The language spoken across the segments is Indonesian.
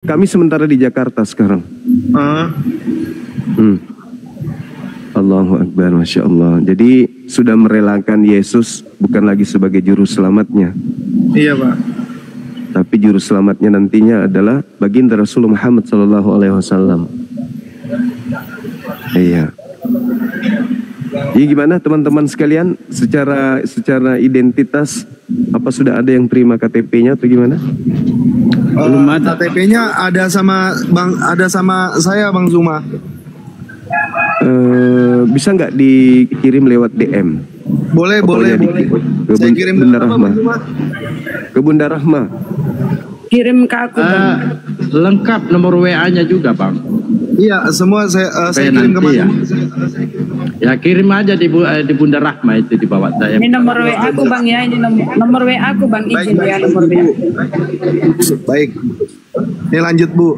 Kami sementara di Jakarta sekarang. Allahu Akbar, Masya Allah. Jadi sudah merelakan Yesus bukan lagi sebagai juru selamatnya. Iya Pak. Tapi juru selamatnya nantinya adalah baginda Rasulullah Muhammad SAW. Iya. Jadi gimana teman-teman sekalian, secara identitas apa sudah ada yang terima KTP-nya atau gimana? Belum ada. KTP-nya ada sama saya Bang Zuma. Bisa nggak dikirim lewat DM? Boleh. Saya kirim Bunda Rahma. Ke Bunda Rahma. Kirim ke aku Bang. Lengkap nomor WA-nya juga Bang. Iya, semua saya kirim ke Mas. Ya kirim aja di Bunda Rahma itu di bawah saya. Ini nomor WA aku Bang ya, ini nomor WA aku Bang, izin ya nomor WA. Baik. Ini lanjut Bu.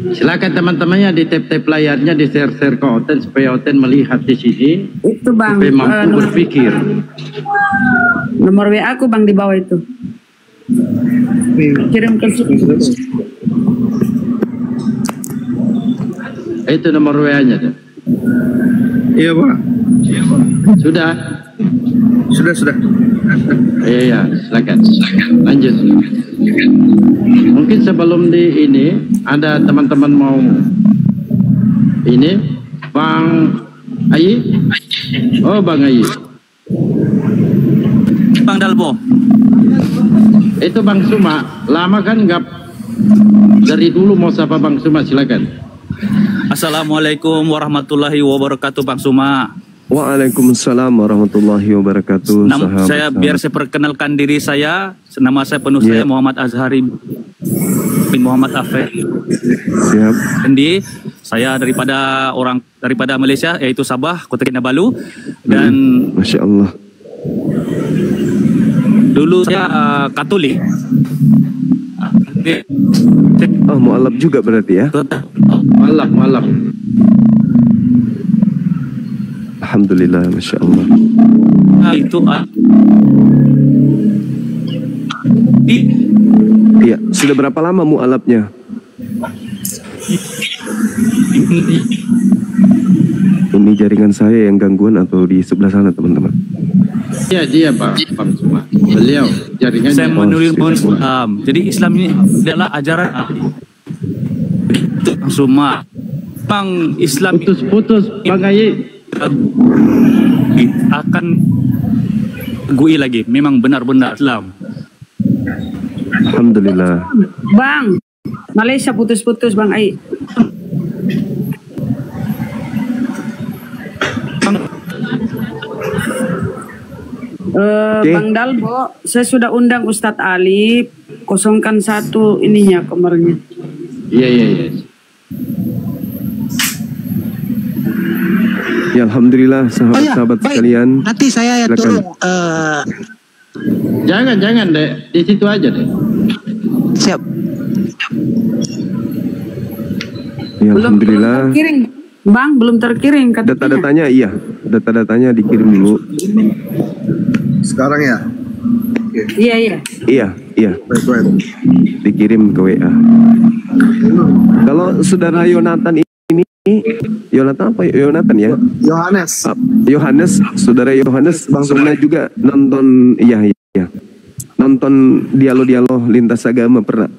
Silakan teman-temannya di tap layarnya, di share ke Oten supaya Oten melihat di sini. Itu Bang. Supaya mampu berpikir. Nomor WA aku Bang di bawah itu. Kirim ke situ. Itu nomor WA-nya tuh. Iya Pak. Sudah. Iya, silakan. Lanjut. Mungkin sebelum di ini ada teman-teman mau ini Bang Ayi. Oh Bang Ayi. Bang Dalbo. Itu Bang Suma. Lama kan nggak dari dulu mau sapa Bang Suma, silakan. Assalamualaikum warahmatullahi wabarakatuh Bang Suma. Waalaikumsalam warahmatullahi wabarakatuh. Biar saya perkenalkan diri saya. Nama saya penuh saya Muhammad Azhari bin Muhammad Afif. Siap. Endi. Saya daripada Malaysia, yaitu Sabah, Kota Kinabalu. Dan Masya Allah. Dulu saya Katolik. Oh, mu'alaf juga berarti ya? Mu'alaf. Alhamdulillah, Masya Allah. Iya, sudah berapa lama mu'alafnya? Ini jaringan saya yang gangguan atau di sebelah sana teman-teman? Iya dia Pak Bang Suma. Beliau jaringannya. Saya menulis Islam. Jadi Islam ini adalah ajaran Bang Suma. Bang Islam putus Bang Ayi. Akan gui lagi. Memang benar-benar Islam. Alhamdulillah. Bang, Malaysia putus-putus Bang Ai. Bang Dalbo, saya sudah undang Ustadz Ali, kosongkan satu ininya kamarnya. Iya. Ya Alhamdulillah sahabat-sahabat sekalian. Nanti saya turun. Jangan deh, di situ aja deh. Siap. Ya Alhamdulillah. Belum terkiring, Bang, belum terkiring katanya. Data-datanya iya, data-datanya dikirim dulu. Sekarang ya? Iya. Iya. Dikirim ke WA. Kalau saudara Yonatan ini, Yonatan apa? Yonatan ya? Yohanes, saudara Yohanes, Bang Suna juga nonton, iya. Nonton dialog lintas agama pernah?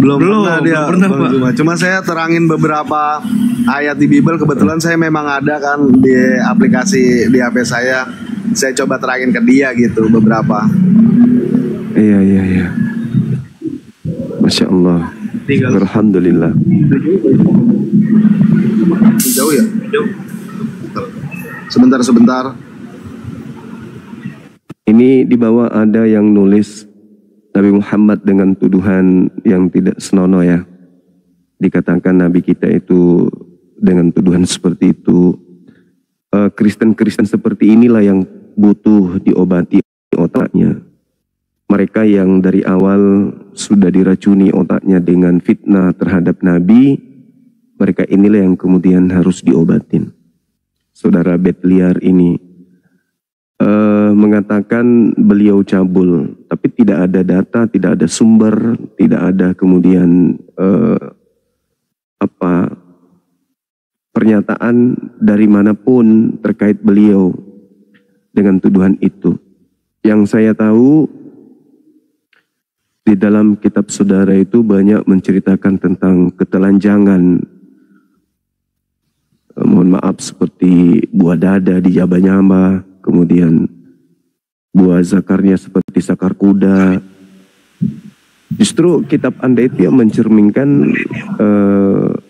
Belum pernah Bang Zuma. Cuma saya terangin beberapa ayat di Bible. Kebetulan saya memang ada kan di aplikasi di HP saya. Saya coba terangin ke dia gitu beberapa. Iya. Masya Allah. Alhamdulillah. Jauh ya? Sebentar. Ini di bawah ada yang nulis Nabi Muhammad dengan tuduhan yang tidak senonoh ya. Dikatakan Nabi kita itu dengan tuduhan seperti itu. Kristen-Kristen seperti inilah yang butuh diobati otaknya. Mereka yang dari awal sudah diracuni otaknya dengan fitnah terhadap Nabi, mereka inilah yang kemudian harus diobatin. Saudara Betliar ini mengatakan beliau cabul, tapi tidak ada data, tidak ada sumber, tidak ada kemudian pernyataan dari manapun terkait beliau dengan tuduhan itu. Yang saya tahu di dalam kitab saudara itu banyak menceritakan tentang ketelanjangan, mohon maaf, seperti buah dada di Jabanyama, kemudian buah zakarnya seperti sakar kuda. Justru kitab Anda itu yang mencerminkan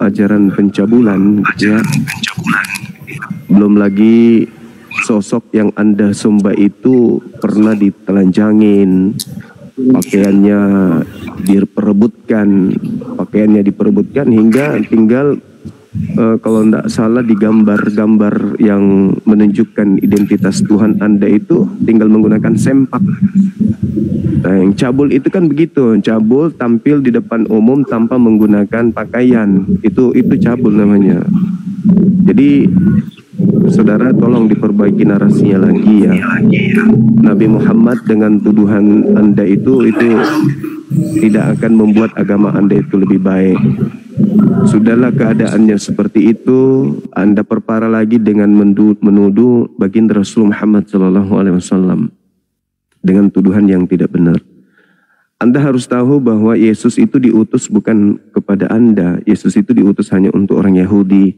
ajaran pencabulan, ya. Belum lagi sosok yang Anda sembah itu pernah ditelanjangin, pakaiannya diperebutkan hingga tinggal kalau tidak salah di gambar-gambar yang menunjukkan identitas Tuhan Anda itu tinggal menggunakan sempak. Nah, yang cabul itu kan begitu, cabul tampil di depan umum tanpa menggunakan pakaian, itu cabul namanya. Jadi saudara tolong diperbaiki narasinya lagi ya. Nabi Muhammad dengan tuduhan Anda itu tidak akan membuat agama Anda itu lebih baik. Sudahlah keadaannya seperti itu, Anda perparah lagi dengan menuduh baginda Rasul Muhammad SAW dengan tuduhan yang tidak benar. Anda harus tahu bahwa Yesus itu diutus bukan kepada Anda. Yesus itu diutus hanya untuk orang Yahudi.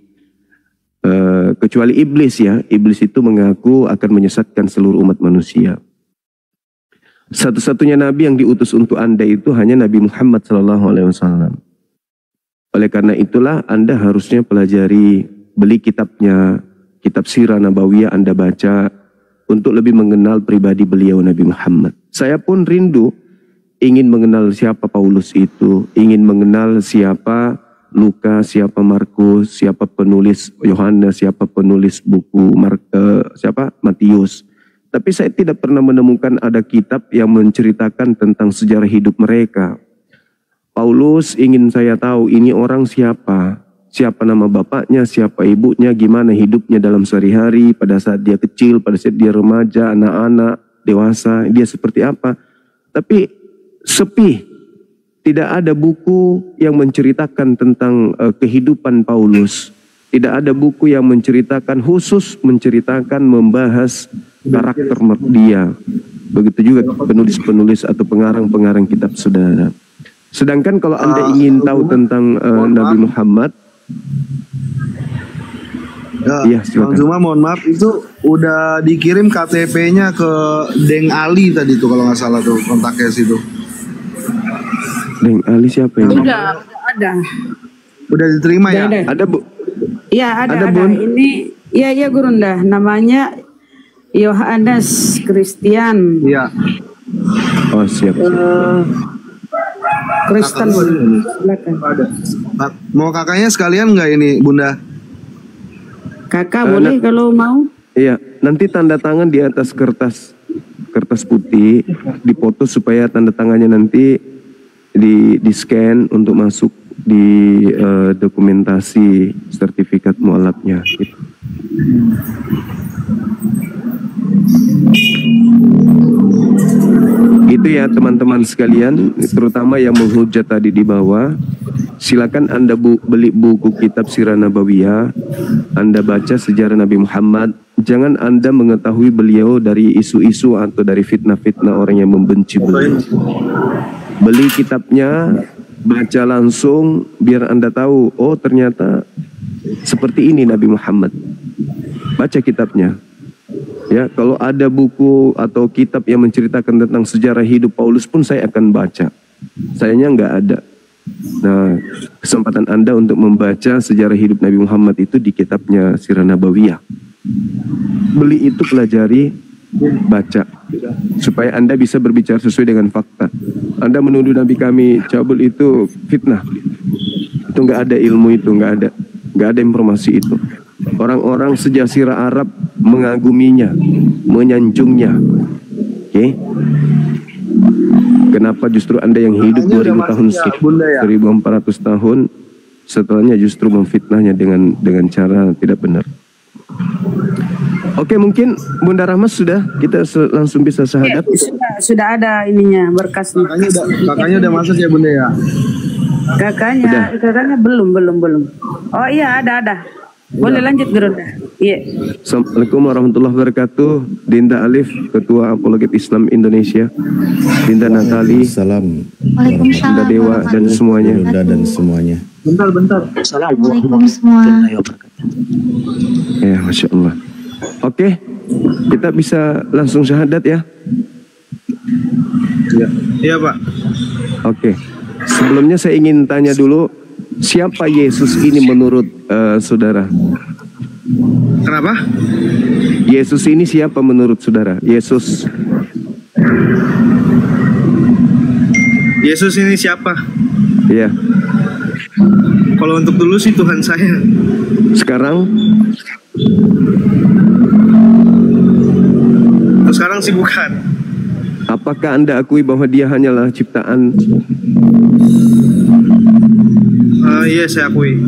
Kecuali iblis ya, iblis itu mengaku akan menyesatkan seluruh umat manusia. Satu-satunya nabi yang diutus untuk Anda itu hanya Nabi Muhammad SAW. Oleh karena itulah Anda harusnya pelajari, beli kitabnya, kitab Sirah Nabawiyah Anda baca untuk lebih mengenal pribadi beliau Nabi Muhammad. Saya pun rindu ingin mengenal siapa Paulus itu, ingin mengenal siapa Lukas, siapa Markus, siapa penulis Yohanes, siapa penulis buku Matius. Tapi saya tidak pernah menemukan ada kitab yang menceritakan tentang sejarah hidup mereka. Paulus ingin saya tahu ini orang siapa nama bapaknya, siapa ibunya, gimana hidupnya dalam sehari-hari, pada saat dia kecil, pada saat dia remaja, anak-anak, dewasa, dia seperti apa. Tapi sepi, tidak ada buku yang menceritakan tentang kehidupan Paulus. Tidak ada buku yang menceritakan, membahas karakter dia. Begitu juga penulis-penulis atau pengarang-pengarang kitab saudara. Sedangkan kalau Anda ingin tahu tentang Nabi Muhammad, ya, Bang Zuma, mohon maaf, itu udah dikirim KTP-nya ke Deng Ali tadi tuh kalau nggak salah tuh, kontaknya situ. Deng Ali siapa ini? Udah ada. Udah diterima ya? Ada. Ada Bu? Ya ada. Bun? Ini ya Gurunda, namanya Yohanes Christian. Iya. Oh siap. Kristen. Silakan. Mau kakaknya sekalian nggak ini, Bunda? Kakak boleh kalau mau. Iya, nanti tanda tangan di atas kertas putih, dipoto supaya tanda tangannya nanti di scan untuk masuk di dokumentasi sertifikat mualafnya. Gitu. Itu ya teman-teman sekalian, terutama yang menghujat tadi di bawah. Silakan Anda beli buku kitab Sirah Nabawiyah, Anda baca sejarah Nabi Muhammad. Jangan Anda mengetahui beliau dari isu-isu atau dari fitnah-fitnah orang yang membenci beliau. Beli kitabnya, baca langsung, biar Anda tahu, oh ternyata seperti ini Nabi Muhammad. Baca kitabnya. Ya, kalau ada buku atau kitab yang menceritakan tentang sejarah hidup Paulus pun saya akan baca. Sayangnya nggak ada. Nah, kesempatan Anda untuk membaca sejarah hidup Nabi Muhammad itu di kitabnya Sirah Nabawiyah. Beli itu, pelajari, baca, supaya Anda bisa berbicara sesuai dengan fakta. Anda menuduh Nabi kami cabul itu fitnah. Itu nggak ada ilmu itu, nggak ada informasi itu. Orang-orang sejazirah Arab mengaguminya, menyanjungnya. Oke? Kenapa justru Anda yang hidup 2000 tahun, 1400 tahun setelahnya justru memfitnahnya dengan cara tidak benar? Oke, mungkin Bunda Rahma sudah kita langsung bisa syahadat. Sudah ada ininya berkasnya. Kakaknya udah masuk ya Bunda ya? Kakaknya belum. Oh iya ada. Boleh lanjut Gerunda. Iya. Assalamualaikum warahmatullahi wabarakatuh. Dinda Alif, Ketua Apologet Islam Indonesia. Dinda Natali. Salam. Dinda Dewa dan semuanya. Bentar. Assalamualaikum semua. Ya, Masya Allah. Oke, kita bisa langsung syahadat ya. Iya Pak. Oke. Sebelumnya saya ingin tanya dulu, siapa Yesus ini menurut saudara? Kenapa? Yesus ini siapa menurut saudara? Yesus ini siapa? ya. Kalau untuk dulu sih Tuhan saya. Sekarang sih bukan. Apakah Anda akui bahwa dia hanyalah ciptaan? Iya, saya akui.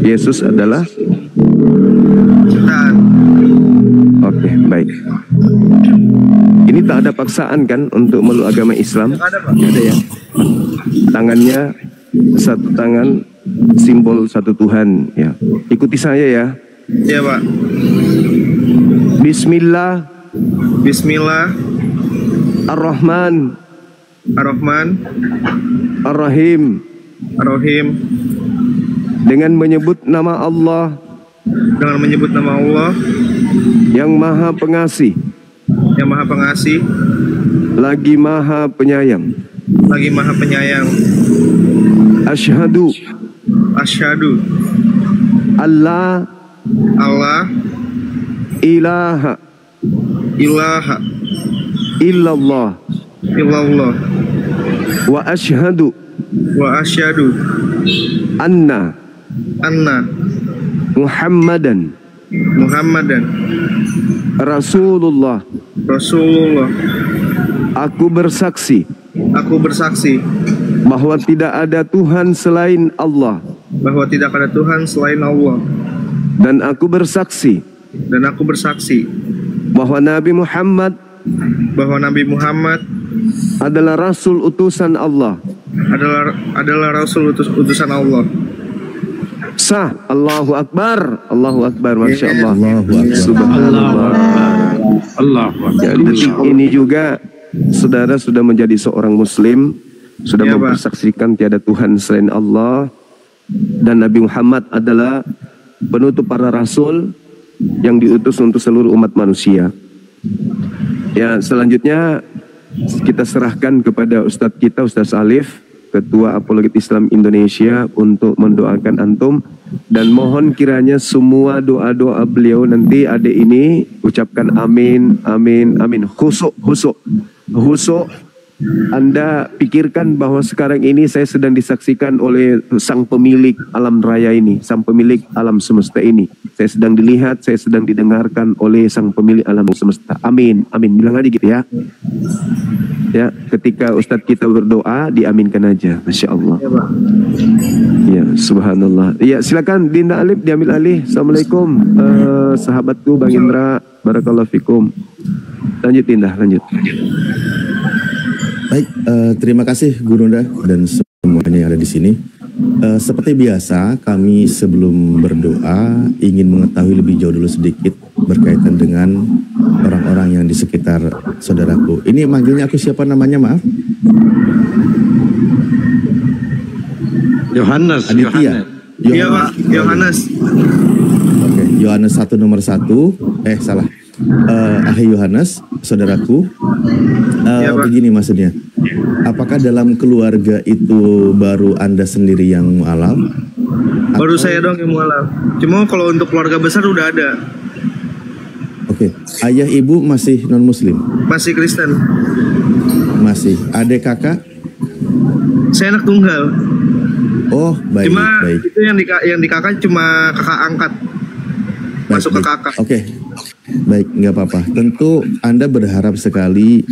Yesus adalah Ciptaan. Oke, baik. Ini tak ada paksaan kan untuk meluk agama Islam? Ada Pak. Ada ya. Tangannya satu tangan, simbol satu Tuhan ya. Ikuti saya ya. Iya Pak. Bismillah. Ar-Rahman. Ar-Rahim. Dengan menyebut nama Allah. Yang Maha Pengasih. Lagi Maha Penyayang. Asyhadu. Allah. Ilaha. Illallah. Wa asyhadu. Anna. Muhammadan. Rasulullah. Aku bersaksi. Bahwa tidak ada Tuhan selain Allah. Dan aku bersaksi. Bahwa Nabi Muhammad adalah Rasul utusan Allah. Sah. Allahu Akbar. Masya Allah. Subhanallah. Jadi ini juga saudara sudah menjadi seorang Muslim, sudah mempersaksikan tiada Tuhan selain Allah, dan Nabi Muhammad adalah penutup para rasul yang diutus untuk seluruh umat manusia. Ya, selanjutnya kita serahkan kepada Ustadz kita, Ustadz Alif, Ketua Apologet Islam Indonesia, untuk mendoakan antum, dan mohon kiranya semua doa-doa beliau nanti adik ini ucapkan amin. Khusuk. Anda pikirkan bahwa sekarang ini saya sedang disaksikan oleh sang pemilik alam raya ini, sang pemilik alam semesta ini. Saya sedang dilihat, saya sedang didengarkan oleh sang pemilik alam semesta. Amin. Bilang aja gitu ya. Ya, ketika Ustadz kita berdoa, diaminkan aja. Masya Allah. Ya, subhanallah. Ya, silakan Dinda Alif diambil alih. Assalamualaikum, sahabatku Bang Indra. Barakallahu fikum. Lanjut Dinda, lanjut. Baik, terima kasih Gurunda dan semuanya yang ada di sini. Seperti biasa, kami sebelum berdoa ingin mengetahui lebih jauh dulu sedikit berkaitan dengan orang-orang yang di sekitar saudaraku. Ini manggilnya aku siapa namanya, maaf? Yohanes. Aditya. Iya Pak, Yohanes. Oke, Yohanes 1 nomor 1. Salah. Ahli Yohanes, saudaraku. Begini maksudnya. Apakah dalam keluarga itu baru Anda sendiri yang mualaf? Baru saya dong yang mualaf. Cuma kalau untuk keluarga besar udah ada. Oke. Ayah ibu masih non muslim? Masih Kristen. Masih. Adik kakak? Saya anak tunggal. Oh, baik. Cuma baik. itu yang di kakak cuma kakak angkat. Masuk ke kakak. Oke. Baik, nggak apa-apa. Tentu Anda berharap sekali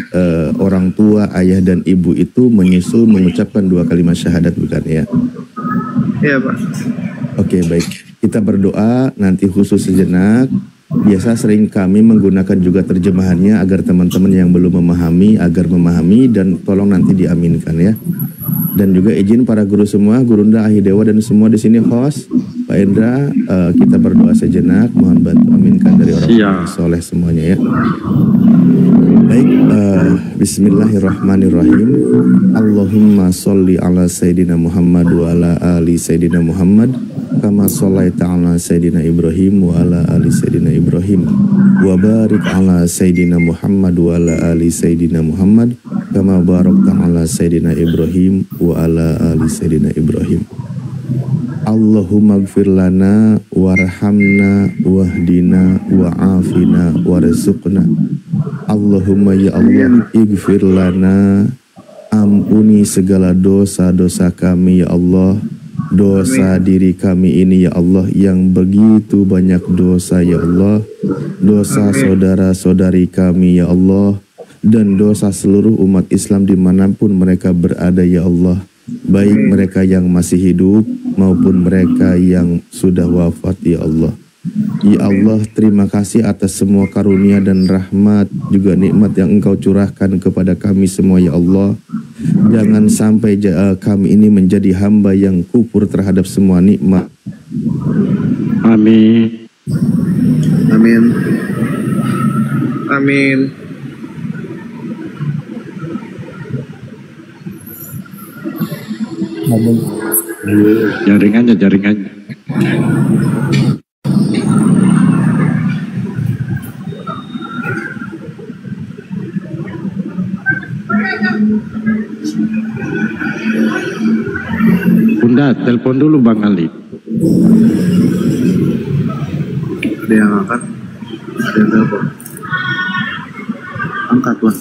orang tua, ayah dan ibu itu menyusul mengucapkan 2 kalimat syahadat, bukan ya? Iya Pak. Oke, baik. Kita berdoa nanti khusus sejenak. Biasa sering kami menggunakan juga terjemahannya agar teman-teman yang belum memahami agar memahami dan tolong nanti diaminkan ya. Dan juga izin para guru semua, Gurunda, Ahidewa dan semua di sini host, Pak Indra, kita berdoa sejenak, mohon bantu aminkan dari orang-orang soleh semuanya ya. Baik, bismillahirrahmanirrahim. Allahumma sholli ala Sayyidina Muhammad wa ala ali Sayyidina Muhammad kama shallaita ala Sayyidina Ibrahim wa ala ali Sayyidina Ibrahim wa barik ala Sayyidina Muhammad wa ala ali Sayyidina Muhammad kama barakta ala Sayyidina Ibrahim wa ala ali Sayyidina Ibrahim. Allahumma gfir lana warhamna wahdina wa'afina warzuqna. Allahumma ya Allah ighfir lana, ampuni segala dosa-dosa kami ya Allah, dosa diri kami ini ya Allah yang begitu banyak dosa ya Allah, dosa saudara-saudari kami ya Allah, dan dosa seluruh umat Islam dimanapun mereka berada ya Allah, baik mereka yang masih hidup maupun mereka yang sudah wafat ya Allah. Ya Allah, terima kasih atas semua karunia dan rahmat juga nikmat yang Engkau curahkan kepada kami semua ya Allah. Jangan sampai kami ini menjadi hamba yang kufur terhadap semua nikmat. Amin. Amin. Amin. Jaringannya. Bunda, telepon dulu Bang Ali. Ada yang angkat, ada yang telepon. Angkatlah.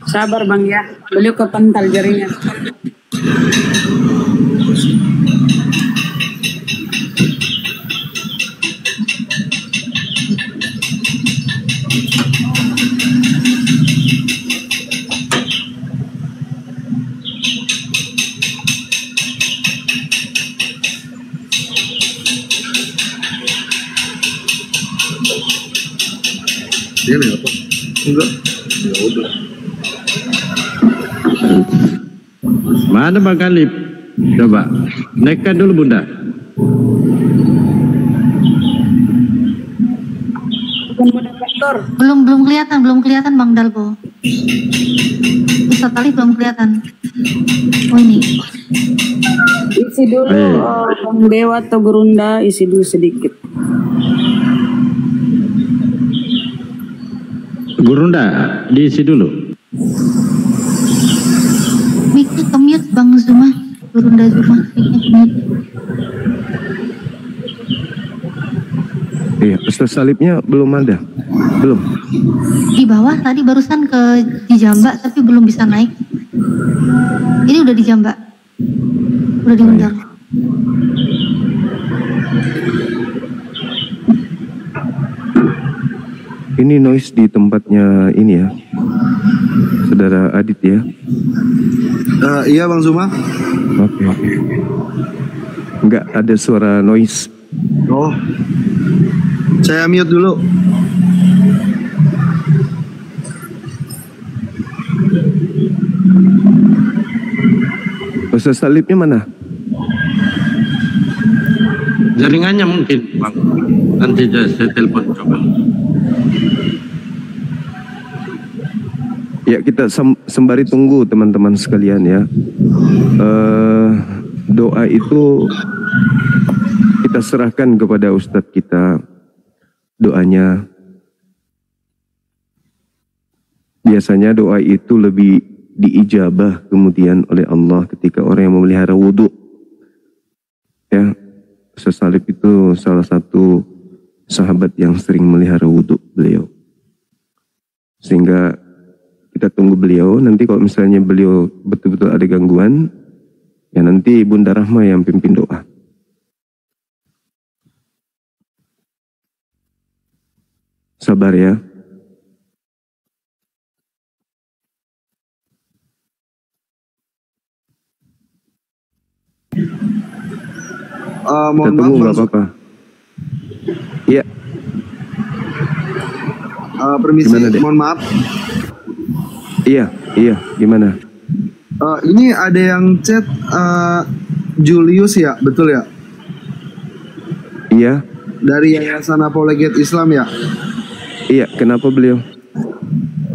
Sabar Bang ya, beliau kepental jaringan. Dia nih apa? Enggak. Ya udah. Mana Bang Alip? Coba naikkan dulu Bunda. Belum kelihatan Bang Dalbo. Ustaz Ali belum kelihatan. Oh ini. Isi dulu Bang Dewa atau Gurunda, isi dulu sedikit. Gurunda diisi dulu. Mic-nya ke-mute Bang Zuma. Gurunda Zuma, mic-nya ke-mute. Iya, Ustaz Salibnya belum ada. Belum. Di bawah tadi barusan di Jamba tapi belum bisa naik. Ini udah di Jamba. Udah diundang. Ini noise di tempatnya ini ya, Saudara Adit ya. Iya Bang Zuma. Oke. Enggak ada suara noise. Oh, saya mute dulu. Ustaz Salibnya mana? Jaringannya mungkin Bang. Nanti saya telepon coba. Ya, kita sembari tunggu teman-teman sekalian ya. Doa itu kita serahkan kepada Ustadz kita. Doanya biasanya doa itu lebih diijabah kemudian oleh Allah ketika orang yang memelihara wudhu. Ya, Ustaz Salib itu salah satu sahabat yang sering melihara wudhu beliau. Sehingga kita tunggu beliau, nanti kalau misalnya beliau betul-betul ada gangguan, ya nanti Bunda Rahma yang pimpin doa. Sabar ya. Mohon ketemu maaf, nggak apa-apa. Iya. Permisi, Gimana, Dek? mohon maaf. Iya, gimana? Ini ada yang chat Julius ya, betul ya? Iya. Dari Yayasan Apologet Islam ya? Iya, kenapa beliau?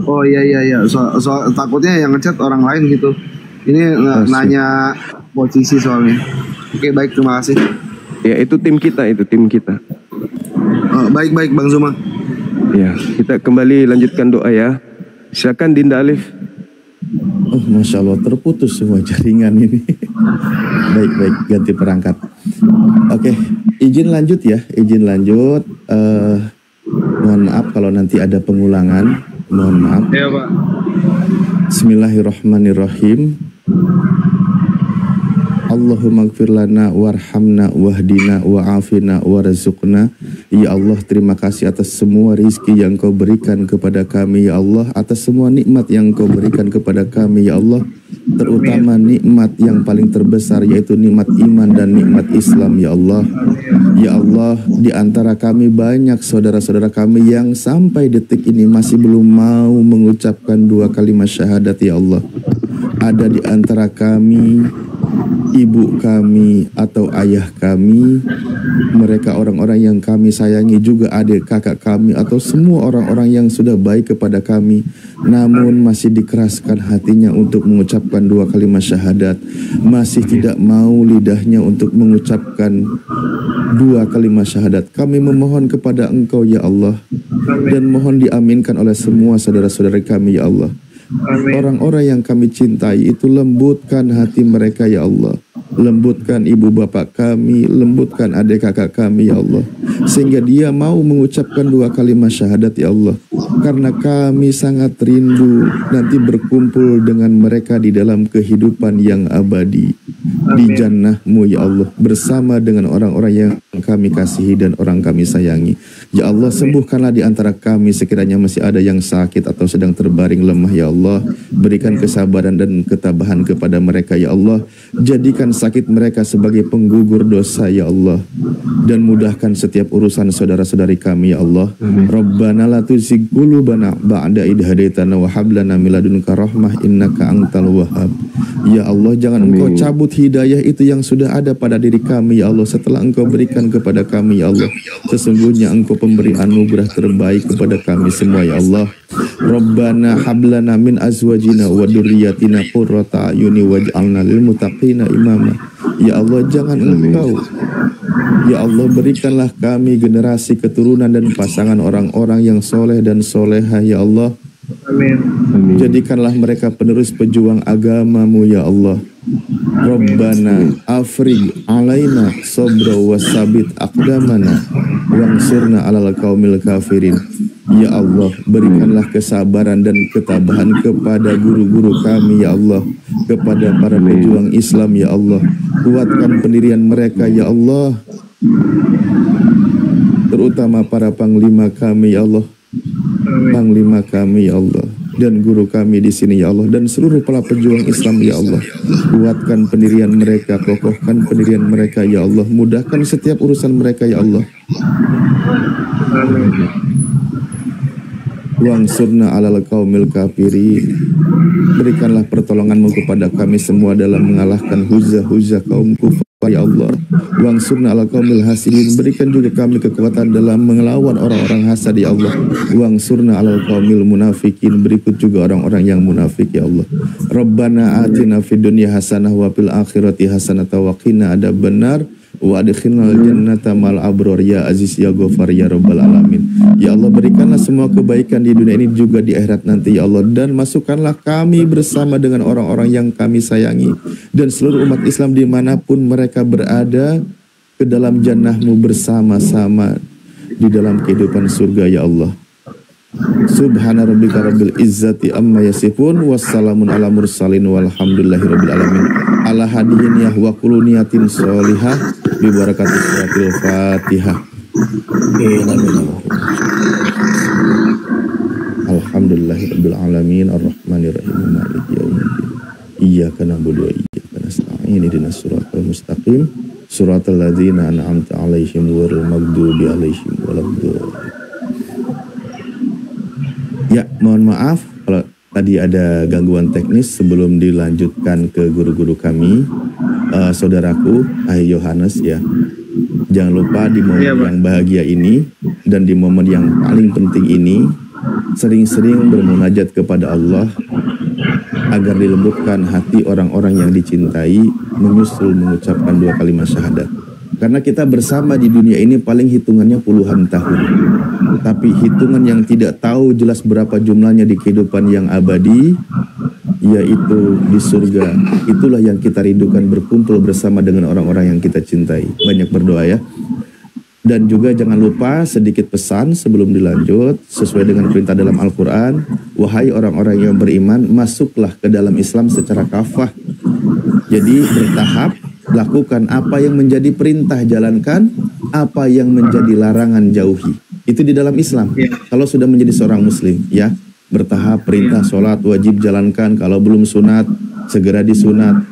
Oh iya. So, takutnya yang ngechat orang lain gitu. Ini nanya posisi soalnya. Oke, baik, terima kasih. Ya, itu tim kita. Baik Bang Zuma. Ya, kita kembali lanjutkan doa ya. Silakan Dinda Alif. Oh, Masya Allah, terputus semua jaringan ini. Baik, ganti perangkat. Oke, izin lanjut. Mohon maaf kalau nanti ada pengulangan. Mohon maaf. Iya, Pak. Bismillahirrahmanirrahim. Allahumma gfir lana warhamna wahdina wa'afina warzuqna. Ya Allah, terima kasih atas semua rizki yang kau berikan kepada kami ya Allah, atas semua nikmat yang kau berikan kepada kami ya Allah, terutama nikmat yang paling terbesar yaitu nikmat iman dan nikmat Islam ya Allah. Ya Allah, di antara kami banyak saudara-saudara kami yang sampai detik ini masih belum mau mengucapkan 2 kalimat syahadat ya Allah. Ada di antara kami ibu kami atau ayah kami, mereka orang-orang yang kami sayangi, juga adik kakak kami atau semua orang-orang yang sudah baik kepada kami, namun masih dikeraskan hatinya untuk mengucapkan 2 kalimat syahadat, masih tidak mau lidahnya untuk mengucapkan 2 kalimat syahadat. Kami memohon kepada Engkau ya Allah, dan mohon diaminkan oleh semua saudara-saudara kami ya Allah. Orang-orang yang kami cintai itu lembutkan hati mereka ya Allah. Lembutkan ibu bapak kami, lembutkan adik kakak kami ya Allah, sehingga dia mau mengucapkan 2 kalimat syahadat ya Allah. Karena kami sangat rindu nanti berkumpul dengan mereka di dalam kehidupan yang abadi di jannah-Mu ya Allah, bersama dengan orang-orang yang kami kasihi dan orang kami sayangi. Ya Allah, sembuhkanlah di antara kami sekiranya masih ada yang sakit atau sedang terbaring lemah ya Allah. Berikan kesabaran dan ketabahan kepada mereka ya Allah. Jadikan sakit mereka sebagai penggugur dosa ya Allah, dan mudahkan setiap urusan saudara-saudari kami ya Allah. Rabbana la tuzigh qulubana ba'da idh hadaitana wa hab lana min ladunka rahmah innaka antal wahhab. Ya Allah, jangan Engkau cabut hidayah itu yang sudah ada pada diri kami ya Allah, setelah Engkau berikan kepada kami ya Allah. Sesungguhnya Engkau pemberi anugerah terbaik kepada kami semua ya Allah. Rabbana hablana min azwajina wa dzurriyyatina qurrata a'yuni waj'alna lil muttaqina imama. Ya Allah, jangan Engkau ya Allah berikanlah kami generasi keturunan dan pasangan orang-orang yang soleh dan solehah ya Allah. Amin. Jadikanlah mereka penerus pejuang agama-Mu ya Allah. Rabbana afrig alaina sabra wasabit aqdamana wansurna alal qaumil kafirin. Ya Allah, berikanlah kesabaran dan ketabahan kepada guru-guru kami ya Allah, kepada para pejuang Islam ya Allah. Kuatkan pendirian mereka ya Allah, terutama para panglima kami ya Allah, panglima kami ya Allah, dan guru kami di sini ya Allah, dan seluruh para pejuang Islam ya Allah. Kuatkan pendirian mereka, kokohkan pendirian mereka ya Allah, mudahkan setiap urusan mereka ya Allah. Wansurna alal qaumil kafirin. Berikanlah pertolongan-Mu kepada kami semua dalam mengalahkan huzah-huzah kaum kufar ya Allah. Wansurna alal qaumil hasidin. Berikan juga kami kekuatan dalam melawan orang-orang hasad ya Allah. Wansurna alal qaumil munafikin. Berikut juga orang-orang yang munafik ya Allah. Rabbana atina fid dunya hasanah wa fil akhirati hasanah wa qina adzabannar wa adkhilnal jannata mal abror ya aziz ya ghafar ya rabbal alamin. Ya Allah, berikanlah semua kebaikan di dunia ini juga di akhirat nanti ya Allah, dan masukkanlah kami bersama dengan orang-orang yang kami sayangi dan seluruh umat Islam dimanapun mereka berada ke dalam jannah-Mu bersama-sama di dalam kehidupan surga ya Allah. Subhana rabbika rabbil izzati amma yasifun wassalamun ala mursalin walhamdulillahi rabbil alamin. Ala hadiyin ya wa kullu niyatin sholihah bi barakati suratul Fatihah. Alhamdulillahi rabbil alamin arrahmanir rahim maliki yaumiddin. Iyyaka na'budu wa iyyaka nasta'in ihdinas siratal mustaqim mustaqim siratal ladzina an'amta 'alaihim ghairil maghdubi 'alaihim waladdallin. Ya, mohon maaf kalau tadi ada gangguan teknis sebelum dilanjutkan ke guru-guru kami. Saudaraku Yohanes ya, jangan lupa di momen yang bahagia ini dan di momen yang paling penting ini sering-sering bermunajat kepada Allah agar dilembutkan hati orang-orang yang dicintai menyusul mengucapkan 2 kalimat syahadat. Karena kita bersama di dunia ini paling hitungannya puluhan tahun, tapi hitungan yang tidak tahu jelas berapa jumlahnya di kehidupan yang abadi, yaitu di surga. Itulah yang kita rindukan, berkumpul bersama dengan orang-orang yang kita cintai. Banyak berdoa ya. Dan juga jangan lupa sedikit pesan sebelum dilanjut, sesuai dengan perintah dalam Al-Quran, wahai orang-orang yang beriman, masuklah ke dalam Islam secara kafah. Jadi bertahap, lakukan apa yang menjadi perintah, jalankan apa yang menjadi larangan, jauhi. Itu di dalam Islam. Kalau sudah menjadi seorang muslim ya, bertahap, perintah sholat wajib jalankan, kalau belum sunat segera disunat,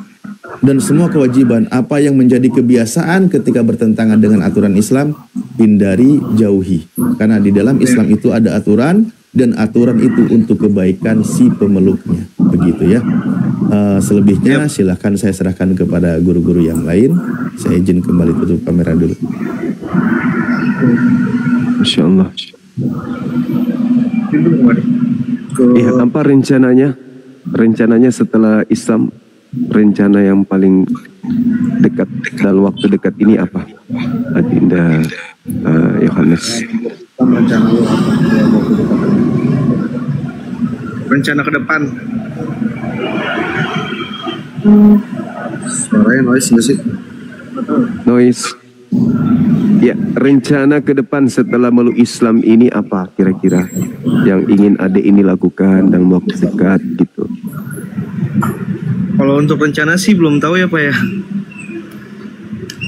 dan semua kewajiban apa yang menjadi kebiasaan ketika bertentangan dengan aturan Islam hindari, jauhi. Karena di dalam Islam itu ada aturan, dan aturan itu untuk kebaikan si pemeluknya. Begitu ya. Selebihnya silahkan saya serahkan kepada guru-guru yang lain. Saya izin kembali tutup kamera dulu. Masya Allah. Iya, apa rencananya? Rencananya setelah Islam, rencana yang paling dekat dalam waktu dekat ini apa, Adinda Yohanes? Rencana ke depan. Suaranya noise nggak sih? Noise. Ya, rencana ke depan setelah meluk Islam ini apa kira-kira yang ingin adik ini lakukan dalam waktu dekat gitu? Kalau untuk rencana sih belum tahu ya Pak ya.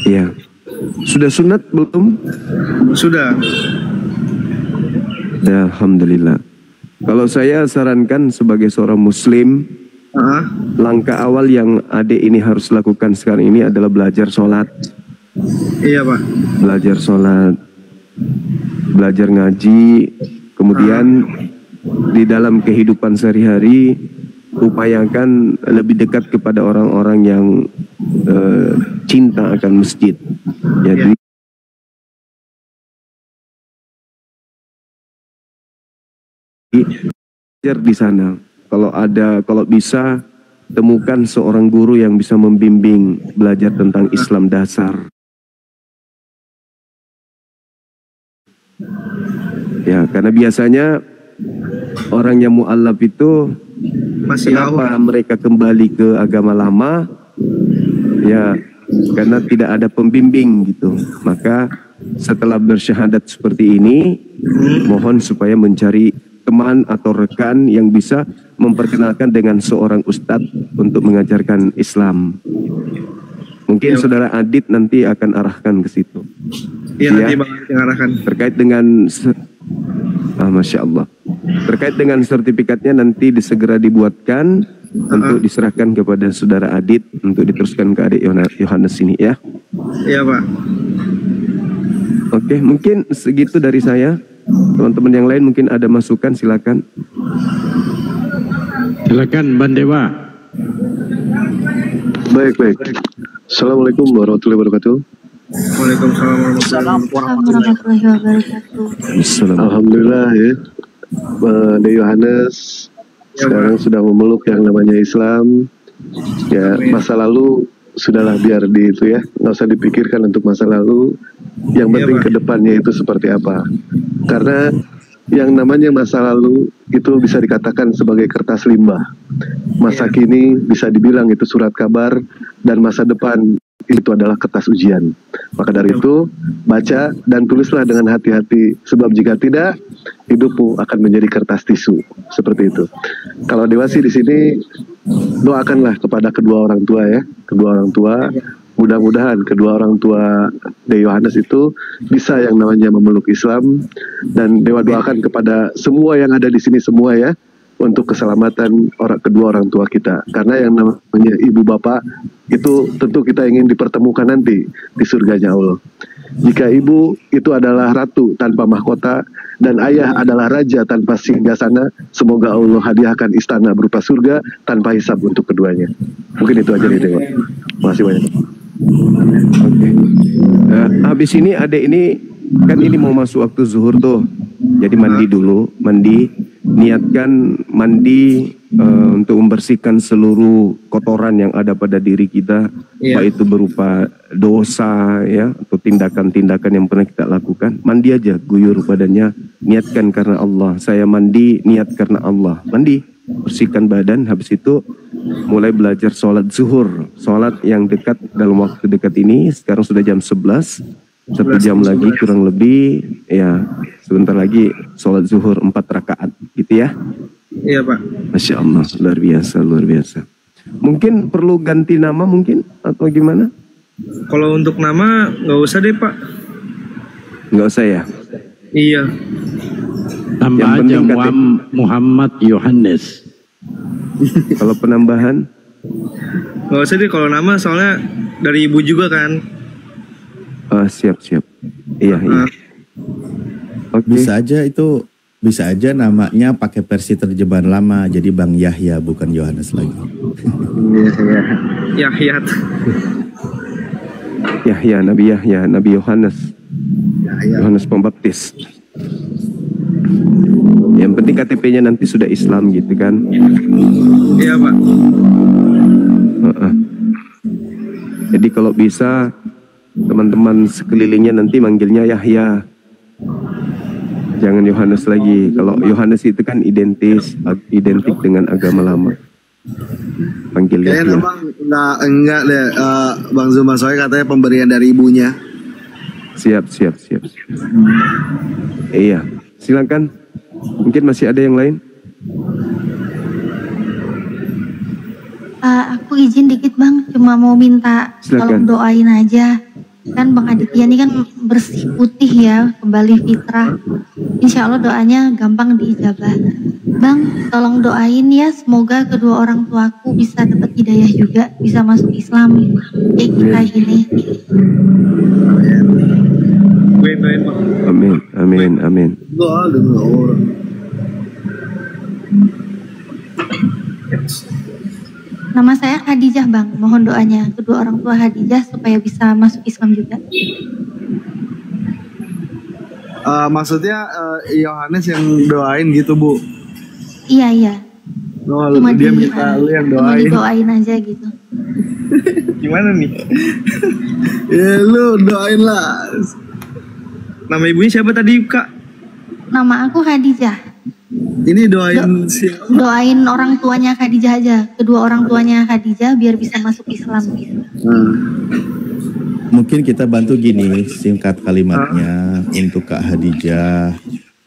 Iya. Sudah sunat belum? Sudah. Ya, alhamdulillah. Kalau saya sarankan sebagai seorang muslim, langkah awal yang adik ini harus lakukan sekarang ini adalah belajar sholat. Iya Pak. Belajar sholat, belajar ngaji, kemudian di dalam kehidupan sehari-hari upayakan lebih dekat kepada orang-orang yang cinta akan masjid. Jadi belajar di sana. Kalau bisa temukan seorang guru yang bisa membimbing belajar tentang Islam dasar. Ya, karena biasanya orang yang mu'allaf itu kenapa mereka kembali ke agama lama? Ya, karena tidak ada pembimbing gitu. Maka setelah bersyahadat seperti ini, mohon supaya mencari teman atau rekan yang bisa memperkenalkan dengan seorang ustadz untuk mengajarkan Islam. Mungkin saudara Adit nanti akan arahkan ke situ. Iya, nanti Bang Adit yang arahkan. Terkait dengan Masya Allah. Terkait dengan sertifikatnya nanti segera dibuatkan untuk diserahkan kepada saudara Adit untuk diteruskan ke adik Yohanes ini ya. Iya Pak. Oke, mungkin segitu dari saya. Teman-teman yang lain mungkin ada masukan, silakan. Silakan Bandewa. Baik. Assalamualaikum warahmatullahi wabarakatuh. Waalaikumsalam warahmatullahi wabarakatuh. Alhamdulillah ya, Dek Yohanes sekarang sudah memeluk yang namanya Islam. Ya, masa lalu sudahlah biar di itu ya, nggak usah dipikirkan untuk masa lalu. Yang penting ke depannya itu seperti apa. Karena yang namanya masa lalu itu bisa dikatakan sebagai kertas limbah. Masa kini bisa dibilang itu surat kabar, dan masa depan itu adalah kertas ujian. Maka dari itu, baca dan tulislah dengan hati-hati, sebab jika tidak, hidupmu akan menjadi kertas tisu. Seperti itu. Kalau dewasa di sini, doakanlah kepada kedua orang tua ya, kedua orang tua. Mudah-mudahan kedua orang tua Dek Yohanes itu bisa yang namanya memeluk Islam, dan Dewa doakan kepada semua yang ada di sini semua ya, untuk keselamatan kedua orang tua kita. Karena yang namanya ibu bapak itu tentu kita ingin dipertemukan nanti di surganya Allah. Jika ibu itu adalah ratu tanpa mahkota dan ayah adalah raja tanpa singgasana, semoga Allah hadiahkan istana berupa surga tanpa hisab untuk keduanya. Mungkin itu aja nih Dewa. Makasih banyak. Oke. Habis ini adek ini kan ini mau masuk waktu zuhur tuh. Jadi mandi dulu, niatkan mandi untuk membersihkan seluruh kotoran yang ada pada diri kita, baik itu berupa dosa ya atau tindakan-tindakan yang pernah kita lakukan. Mandi aja, guyur badannya, niatkan karena Allah. Saya mandi niat karena Allah. Mandi, bersihkan badan, habis itu mulai belajar sholat zuhur, sholat yang dekat dalam waktu dekat ini. Sekarang sudah jam 11, 1 jam lagi kurang lebih ya, sebentar lagi sholat zuhur 4 rakaat gitu ya. Iya Pak. Masya Allah, luar biasa, luar biasa. Mungkin perlu ganti nama mungkin atau gimana? Kalau untuk nama nggak usah deh Pak. Nggak usah ya? Iya. Tambah aja Muhammad Yohanes. Kalau penambahan? Nggak usah deh kalau nama, soalnya dari ibu juga kan. Siap. Iya. Okay. Bisa aja namanya pakai versi terjemahan lama, jadi Bang Yahya bukan Yohanes lagi. Yahya, Nabi Yohanes. Yohanes Pembaptis. Yang penting KTP-nya nanti sudah Islam gitu kan? Iya Pak. Jadi kalau bisa teman-teman sekelilingnya nanti manggilnya Yahya, jangan Yohanes lagi. Kalau Yohanes itu kan identik dengan agama lama. Panggil Yahya. Enggak deh, Bang Zuma, soalnya katanya pemberian dari ibunya. Siap. Iya, silakan. Mungkin masih ada yang lain. Aku izin dikit Bang, cuma mau minta tolong doain aja. Kan Bang Aditya ini kan bersih putih ya, kembali fitrah. Insya Allah doanya gampang diijabah. Bang, tolong doain ya, semoga kedua orang tuaku bisa dapat hidayah juga, bisa masuk Islam kayak kita ini. Amin. Doa dengan orang. Nama saya Khadijah Bang, mohon doanya kedua orang tua Khadijah supaya bisa masuk Islam juga. Maksudnya Yohanes yang doain gitu Bu? Iya. Cuma dia minta lu yang doain. Doain aja gitu. Gimana nih? Ya lu doain lah. Nama ibunya siapa tadi Kak? Nama aku Khadijah. Ini doain siapa? Doain orang tuanya Khadijah aja, kedua orang tuanya Khadijah biar bisa masuk Islam gitu. Mungkin kita bantu gini, singkat kalimatnya untuk Kak Khadijah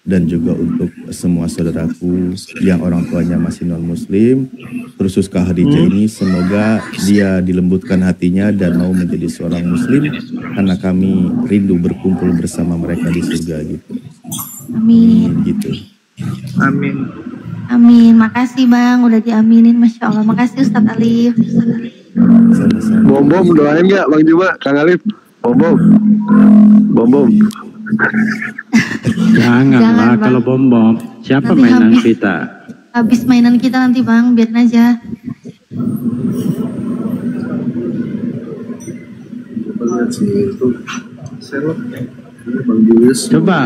dan juga untuk semua saudaraku yang orang tuanya masih non muslim, terus Kak Khadijah ini semoga dia dilembutkan hatinya dan mau menjadi seorang muslim karena kami rindu berkumpul bersama mereka di surga gitu. Amin. Gitu. Amin. Makasih Bang, udah diaminin, Masya Allah. Makasih Ustadz Alif. Bom doain nggak Bang Juma, Kang Alif? Bom. Janganlah kalau bom. Siapa nanti mainan kita? Habis mainan kita nanti Bang, biarin aja. Coba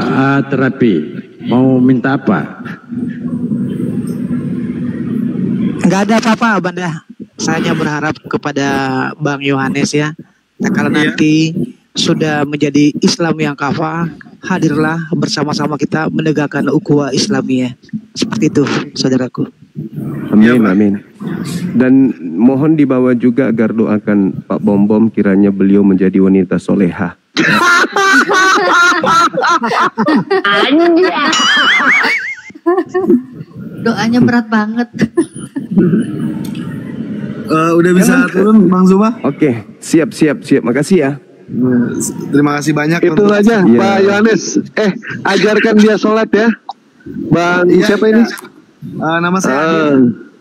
terapi. Mau minta apa? Nggak ada apa-apa Banda. Saya hanya berharap kepada Bang Yohanes ya. Nah, kalau nanti sudah menjadi Islam yang kafah, hadirlah bersama-sama kita menegakkan ukhuwah Islamiyah. Seperti itu, saudaraku. Amin. Dan mohon dibawa juga agar doakan Pak Bom kiranya beliau menjadi wanita solehah. Doanya berat banget. Udah bisa turun Bang Zuma? Oke, siap. Makasih ya. Terima kasih banyak. Itu aja Pak Yohanes. Ajarkan dia sholat ya. Bang siapa ini? Nama saya Adit.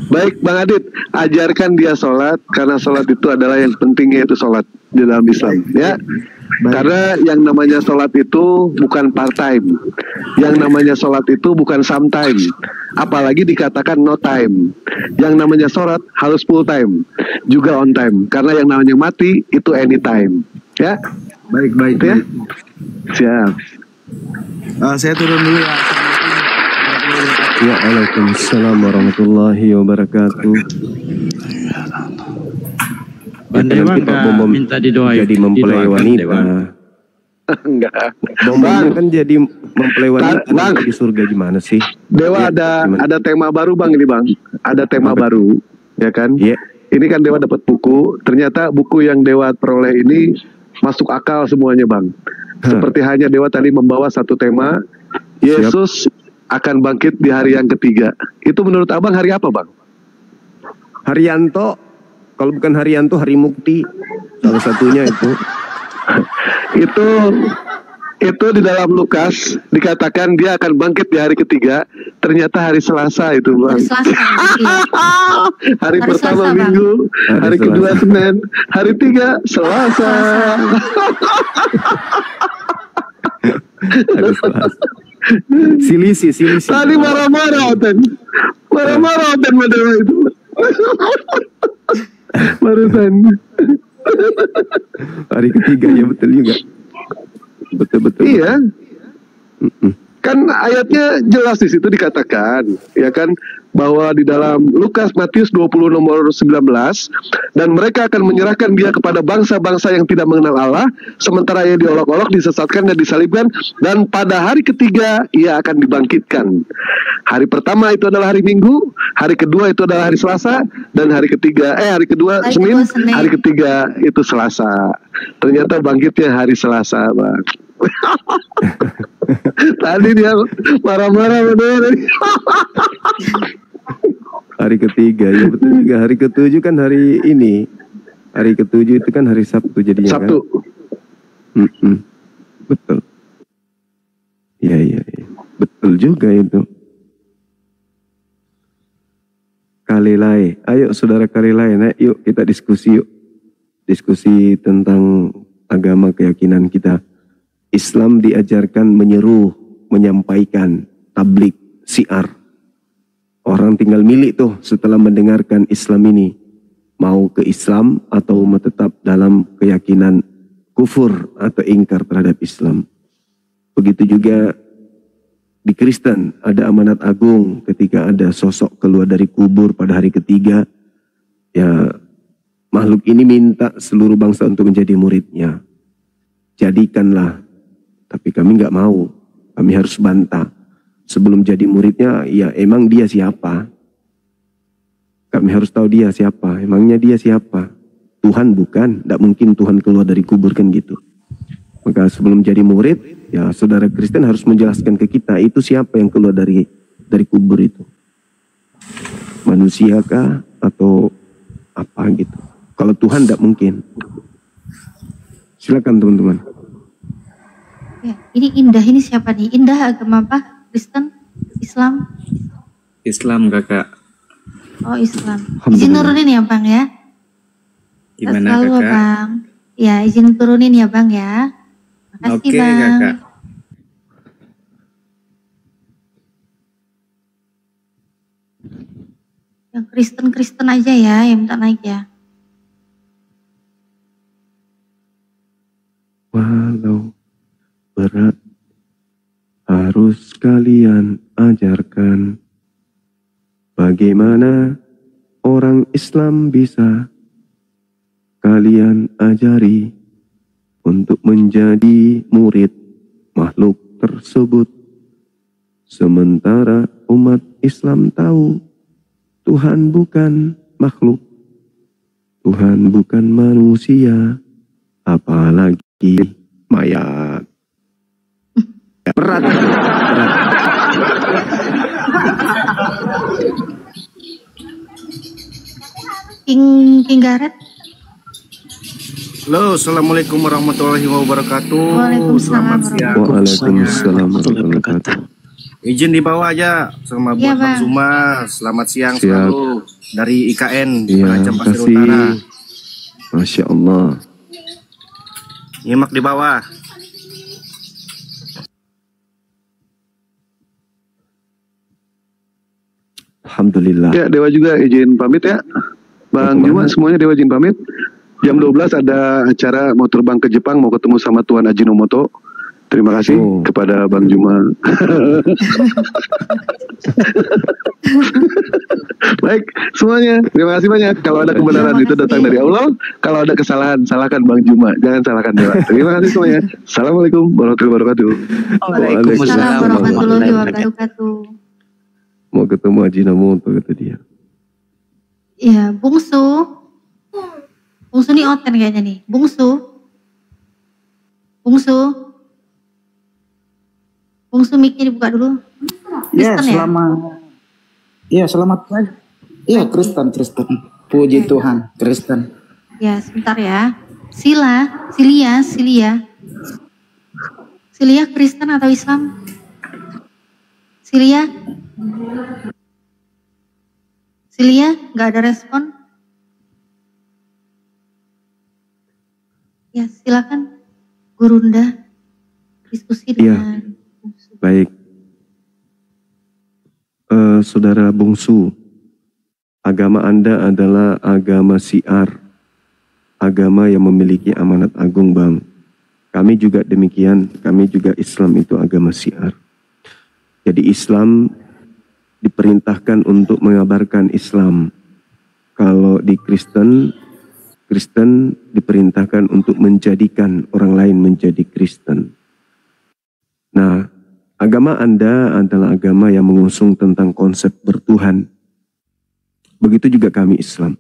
Baik Bang Adit, ajarkan dia sholat, karena sholat itu adalah yang pentingnya itu sholat di dalam Islam, ya. Karena yang namanya sholat itu bukan part time, yang namanya sholat itu bukan sometime, apalagi dikatakan no time. Yang namanya sholat harus full time, juga on time, karena yang namanya mati itu anytime, ya. Baik ya. Siap. Saya turun dulu ya. Ya, Waalaikumsalam warahmatullahi wabarakatuh. Bang Dewa nggak minta didoain jadi mempelai wanita. Enggak. Bang kan jadi mempelai wanita bang. Di surga gimana sih? Dewa ya, ada tema baru Bang ini Bang. Ada tema baru, ya kan? Iya. Ini kan Dewa dapat buku. Ternyata buku yang Dewa peroleh ini masuk akal semuanya Bang. Seperti hanya Dewa tadi membawa satu tema, Yesus akan bangkit di hari yang ketiga. Itu menurut Abang hari apa Bang? Haryanto. Kalau bukan Haryanto, Hari Mukti. Salah satunya itu. Itu di dalam Lukas dikatakan dia akan bangkit di hari ketiga. Ternyata hari Selasa itu Bang. Hari Selasa. Hari pertama Selasa, Minggu, hari kedua Senin, hari tiga Selasa. Hari Selasa. Silisi. Tadi marah-marah Dewa itu. Barusan. Hari ketiga ya betul juga. Betul. Iya. Kan ayatnya jelas di situ dikatakan, ya kan, bahwa di dalam Lukas Matius 20 nomor 19, dan mereka akan menyerahkan dia kepada bangsa-bangsa yang tidak mengenal Allah, sementara ia diolok-olok, disesatkan dan disalibkan, dan pada hari ketiga ia akan dibangkitkan. Hari pertama itu adalah hari Minggu, hari kedua itu adalah hari Selasa, dan hari kedua Senin, hari ketiga itu Selasa. Ternyata bangkitnya hari Selasa, Bang. Tadi dia marah-marah bener. Hari ketiga ya betul juga. Hari ketujuh kan hari ini. Hari ketujuh itu kan hari Sabtu jadinya. Sabtu. Kan? Betul. Iya. Betul juga itu. Kalilai. Ayo saudara Kalilai, naik yuk kita diskusi yuk. Diskusi tentang agama keyakinan kita. Islam diajarkan menyeru, menyampaikan, tablik, syiar. Orang tinggal milih tuh setelah mendengarkan Islam ini. Mau ke Islam atau mau tetap dalam keyakinan kufur atau ingkar terhadap Islam. Begitu juga di Kristen ada amanat agung ketika ada sosok keluar dari kubur pada hari ketiga. Ya makhluk ini minta seluruh bangsa untuk menjadi muridnya. Jadikanlah. Tapi kami nggak mau, kami harus bantah. Sebelum jadi muridnya, ya emang dia siapa? Kami harus tahu dia siapa, emangnya dia siapa? Tuhan bukan, tidak mungkin Tuhan keluar dari kubur kan gitu. Maka sebelum jadi murid, ya saudara Kristen harus menjelaskan ke kita, itu siapa yang keluar dari kubur itu? Manusiakah atau apa gitu? Kalau Tuhan tidak mungkin. Silakan teman-teman. Ya, ini Indah, ini siapa nih? Indah agama apa? Kristen? Islam? Islam kakak. Oh Islam. Izin turunin ya Bang ya? Gimana selalu, kakak? Bang. Ya izin turunin ya Bang ya. Makasih Oke, Bang. Kakak. Yang Kristen aja ya yang minta naik ya. Walau berat harus kalian ajarkan bagaimana orang Islam bisa kalian ajari untuk menjadi murid makhluk tersebut. Sementara umat Islam tahu Tuhan bukan makhluk, Tuhan bukan manusia, apalagi mayat. Berat. King Garet. Halo, assalamualaikum warahmatullahi wabarakatuh. Waalaikumsalam. Waalaikumsalam warahmatullahi wabarakatuh. Izin di bawah aja sama buat Iya, Bang Bang. Zuma. Selamat siang Siap. selalu dari IKN Iya, Penajam Pasir makasih. Utara. Masya Allah. Nyimak di bawah. Alhamdulillah. Ya, Dewa juga izin pamit ya. Bang Juma semuanya Dewa izin pamit. Jam 12 ada acara mau terbang ke Jepang, mau ketemu sama Tuan Ajinomoto. Terima kasih kepada Bang Juma. Baik, semuanya. Terima kasih banyak. Kalau ada kebenaran itu datang dari Allah. Kalau ada kesalahan, salahkan Bang Juma. Jangan salahkan Dewa. Terima kasih semuanya. Assalamualaikum warahmatullahi wabarakatuh. Waalaikumsalam warahmatullahi wabarakatuh. Mau ketemu Ajinomoto kata dia. Iya, Bungsu. Bungsu nih Oten kayaknya nih. Bungsu. Bungsu. Bungsu mic-nya dibuka dulu. Ya, Kristen selamat pagi. Iya, Kristen. Puji Tuhan, Kristen. Ya, sebentar ya. Silia Kristen atau Islam? Silia, nggak ada respon? Ya, silakan Gurunda diskusi dengan Baik. Saudara Bungsu, agama Anda adalah agama syiar, agama yang memiliki amanat agung, Bang. Kami juga demikian, kami juga Islam itu agama syiar. Jadi Islam diperintahkan untuk mengabarkan Islam. Kalau di Kristen diperintahkan untuk menjadikan orang lain menjadi Kristen. Nah, agama Anda adalah agama yang mengusung tentang konsep bertuhan. Begitu juga kami Islam.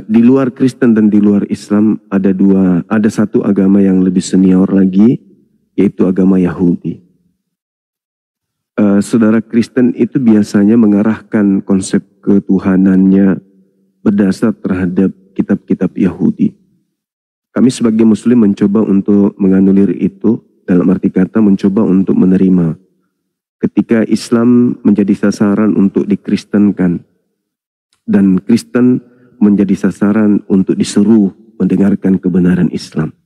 Di luar Kristen dan di luar Islam ada satu agama yang lebih senior lagi, yaitu agama Yahudi. Saudara Kristen itu biasanya mengarahkan konsep ketuhanannya berdasar terhadap kitab-kitab Yahudi. Kami sebagai Muslim mencoba untuk menganulir itu, dalam arti kata mencoba untuk menerima. Ketika Islam menjadi sasaran untuk dikristenkan, dan Kristen menjadi sasaran untuk diseru mendengarkan kebenaran Islam.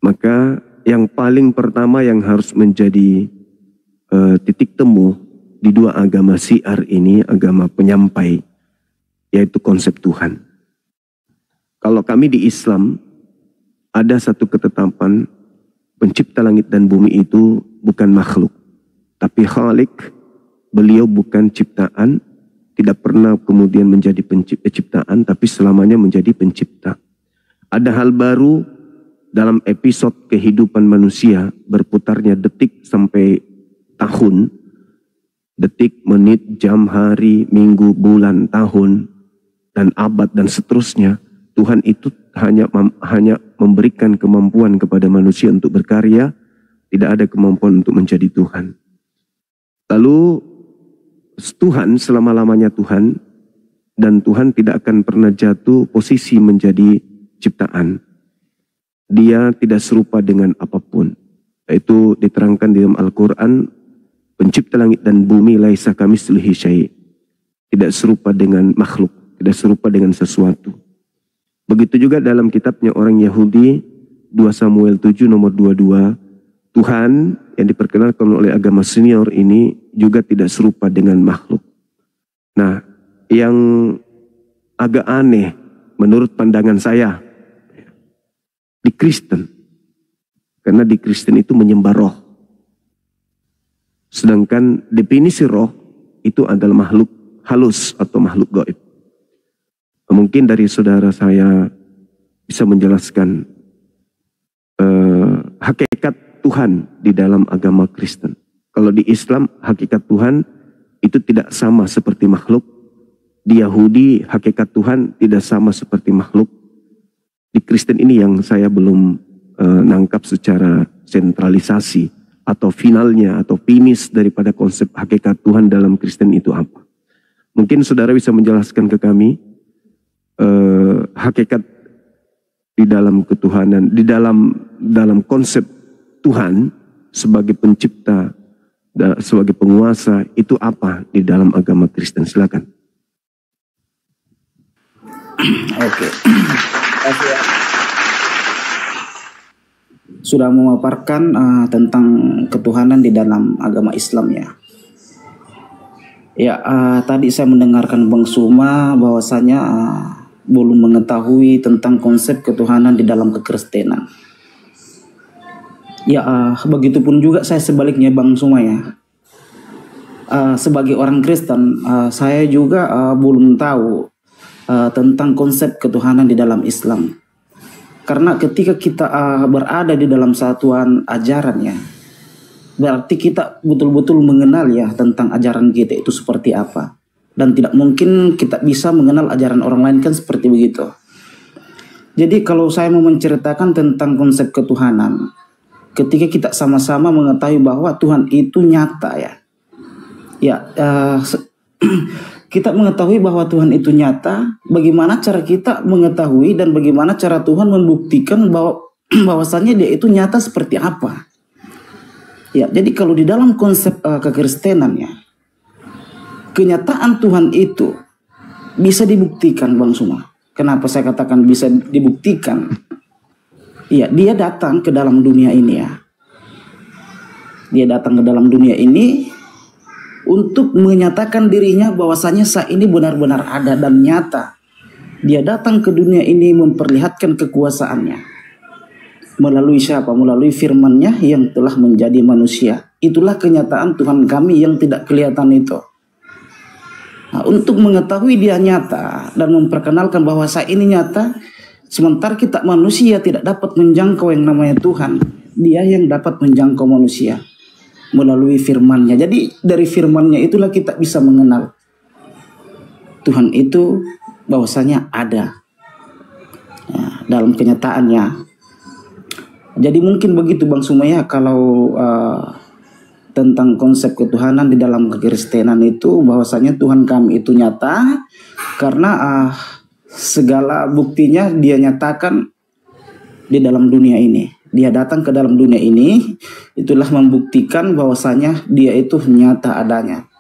Maka yang paling pertama yang harus menjadi titik temu di dua agama syiar ini, agama penyampai, yaitu konsep Tuhan. Kalau kami di Islam, ada satu ketetapan, pencipta langit dan bumi itu bukan makhluk, tapi Khalik. Beliau bukan ciptaan, tidak pernah kemudian menjadi ciptaan, tapi selamanya menjadi pencipta. Ada hal baru dalam episode kehidupan manusia, berputarnya detik sampai tahun, detik, menit, jam, hari, minggu, bulan, tahun, dan abad, dan seterusnya. Tuhan itu hanya memberikan kemampuan kepada manusia untuk berkarya, tidak ada kemampuan untuk menjadi Tuhan. Lalu Tuhan selama-lamanya Tuhan, dan Tuhan tidak akan pernah jatuh posisi menjadi ciptaan. Dia tidak serupa dengan apapun. Itu diterangkan di dalam Al-Quran, pencipta langit dan bumi laisa kamitslihi syai'. Tidak serupa dengan makhluk, tidak serupa dengan sesuatu. Begitu juga dalam kitabnya orang Yahudi, 2 Samuel 7 nomor 22, Tuhan yang diperkenalkan oleh agama senior ini juga tidak serupa dengan makhluk. Nah, yang agak aneh menurut pandangan saya di Kristen, karena di Kristen itu menyembah roh. Sedangkan definisi roh itu adalah makhluk halus atau makhluk gaib. Mungkin dari saudara saya bisa menjelaskan hakikat Tuhan di dalam agama Kristen. Kalau di Islam hakikat Tuhan itu tidak sama seperti makhluk. Di Yahudi hakikat Tuhan tidak sama seperti makhluk. Di Kristen ini yang saya belum nangkap secara sentralisasi atau finalnya atau finish daripada konsep hakikat Tuhan dalam Kristen itu apa. Mungkin saudara bisa menjelaskan ke kami hakikat di dalam ketuhanan, di dalam konsep Tuhan sebagai pencipta, sebagai penguasa, itu apa di dalam agama Kristen? Silakan. Oke. Sudah memaparkan tentang ketuhanan di dalam agama Islam ya. Ya, tadi saya mendengarkan Bang Suma bahwasanya belum mengetahui tentang konsep ketuhanan di dalam kekristenan. Ya, begitupun juga saya sebaliknya Bang Suma ya. Sebagai orang Kristen, saya juga belum tahu tentang konsep ketuhanan di dalam Islam. Karena ketika kita berada di dalam satuan ajarannya, berarti kita betul-betul mengenal ya tentang ajaran kita itu seperti apa. Dan tidak mungkin kita bisa mengenal ajaran orang lain kan seperti begitu. Jadi kalau saya mau menceritakan tentang konsep ketuhanan, ketika kita sama-sama mengetahui bahwa Tuhan itu nyata ya. Ya, kita mengetahui bahwa Tuhan itu nyata, bagaimana cara kita mengetahui dan bagaimana cara Tuhan membuktikan bahwasannya dia itu nyata seperti apa. Ya, jadi kalau di dalam konsep kekristenan ya, kenyataan Tuhan itu bisa dibuktikan Bang Suma. Kenapa saya katakan bisa dibuktikan? Iya, dia datang ke dalam dunia ini ya. Dia datang ke dalam dunia ini untuk menyatakan dirinya bahwasanya saat ini benar-benar ada dan nyata. Dia datang ke dunia ini memperlihatkan kekuasaannya. Melalui siapa? Melalui firman-Nya yang telah menjadi manusia. Itulah kenyataan Tuhan kami yang tidak kelihatan itu. Nah, untuk mengetahui dia nyata dan memperkenalkan bahwa saat ini nyata, sementara kita manusia tidak dapat menjangkau yang namanya Tuhan, dia yang dapat menjangkau manusia melalui firman-Nya. Jadi dari firman-Nya itulah kita bisa mengenal Tuhan itu bahwasanya ada ya, dalam kenyataannya. Jadi mungkin begitu Bang Sumaya kalau tentang konsep ketuhanan di dalam kekristenan itu bahwasanya Tuhan kami itu nyata karena segala buktinya dia nyatakan di dalam dunia ini. Dia datang ke dalam dunia ini, itulah membuktikan bahwasanya dia itu nyata adanya.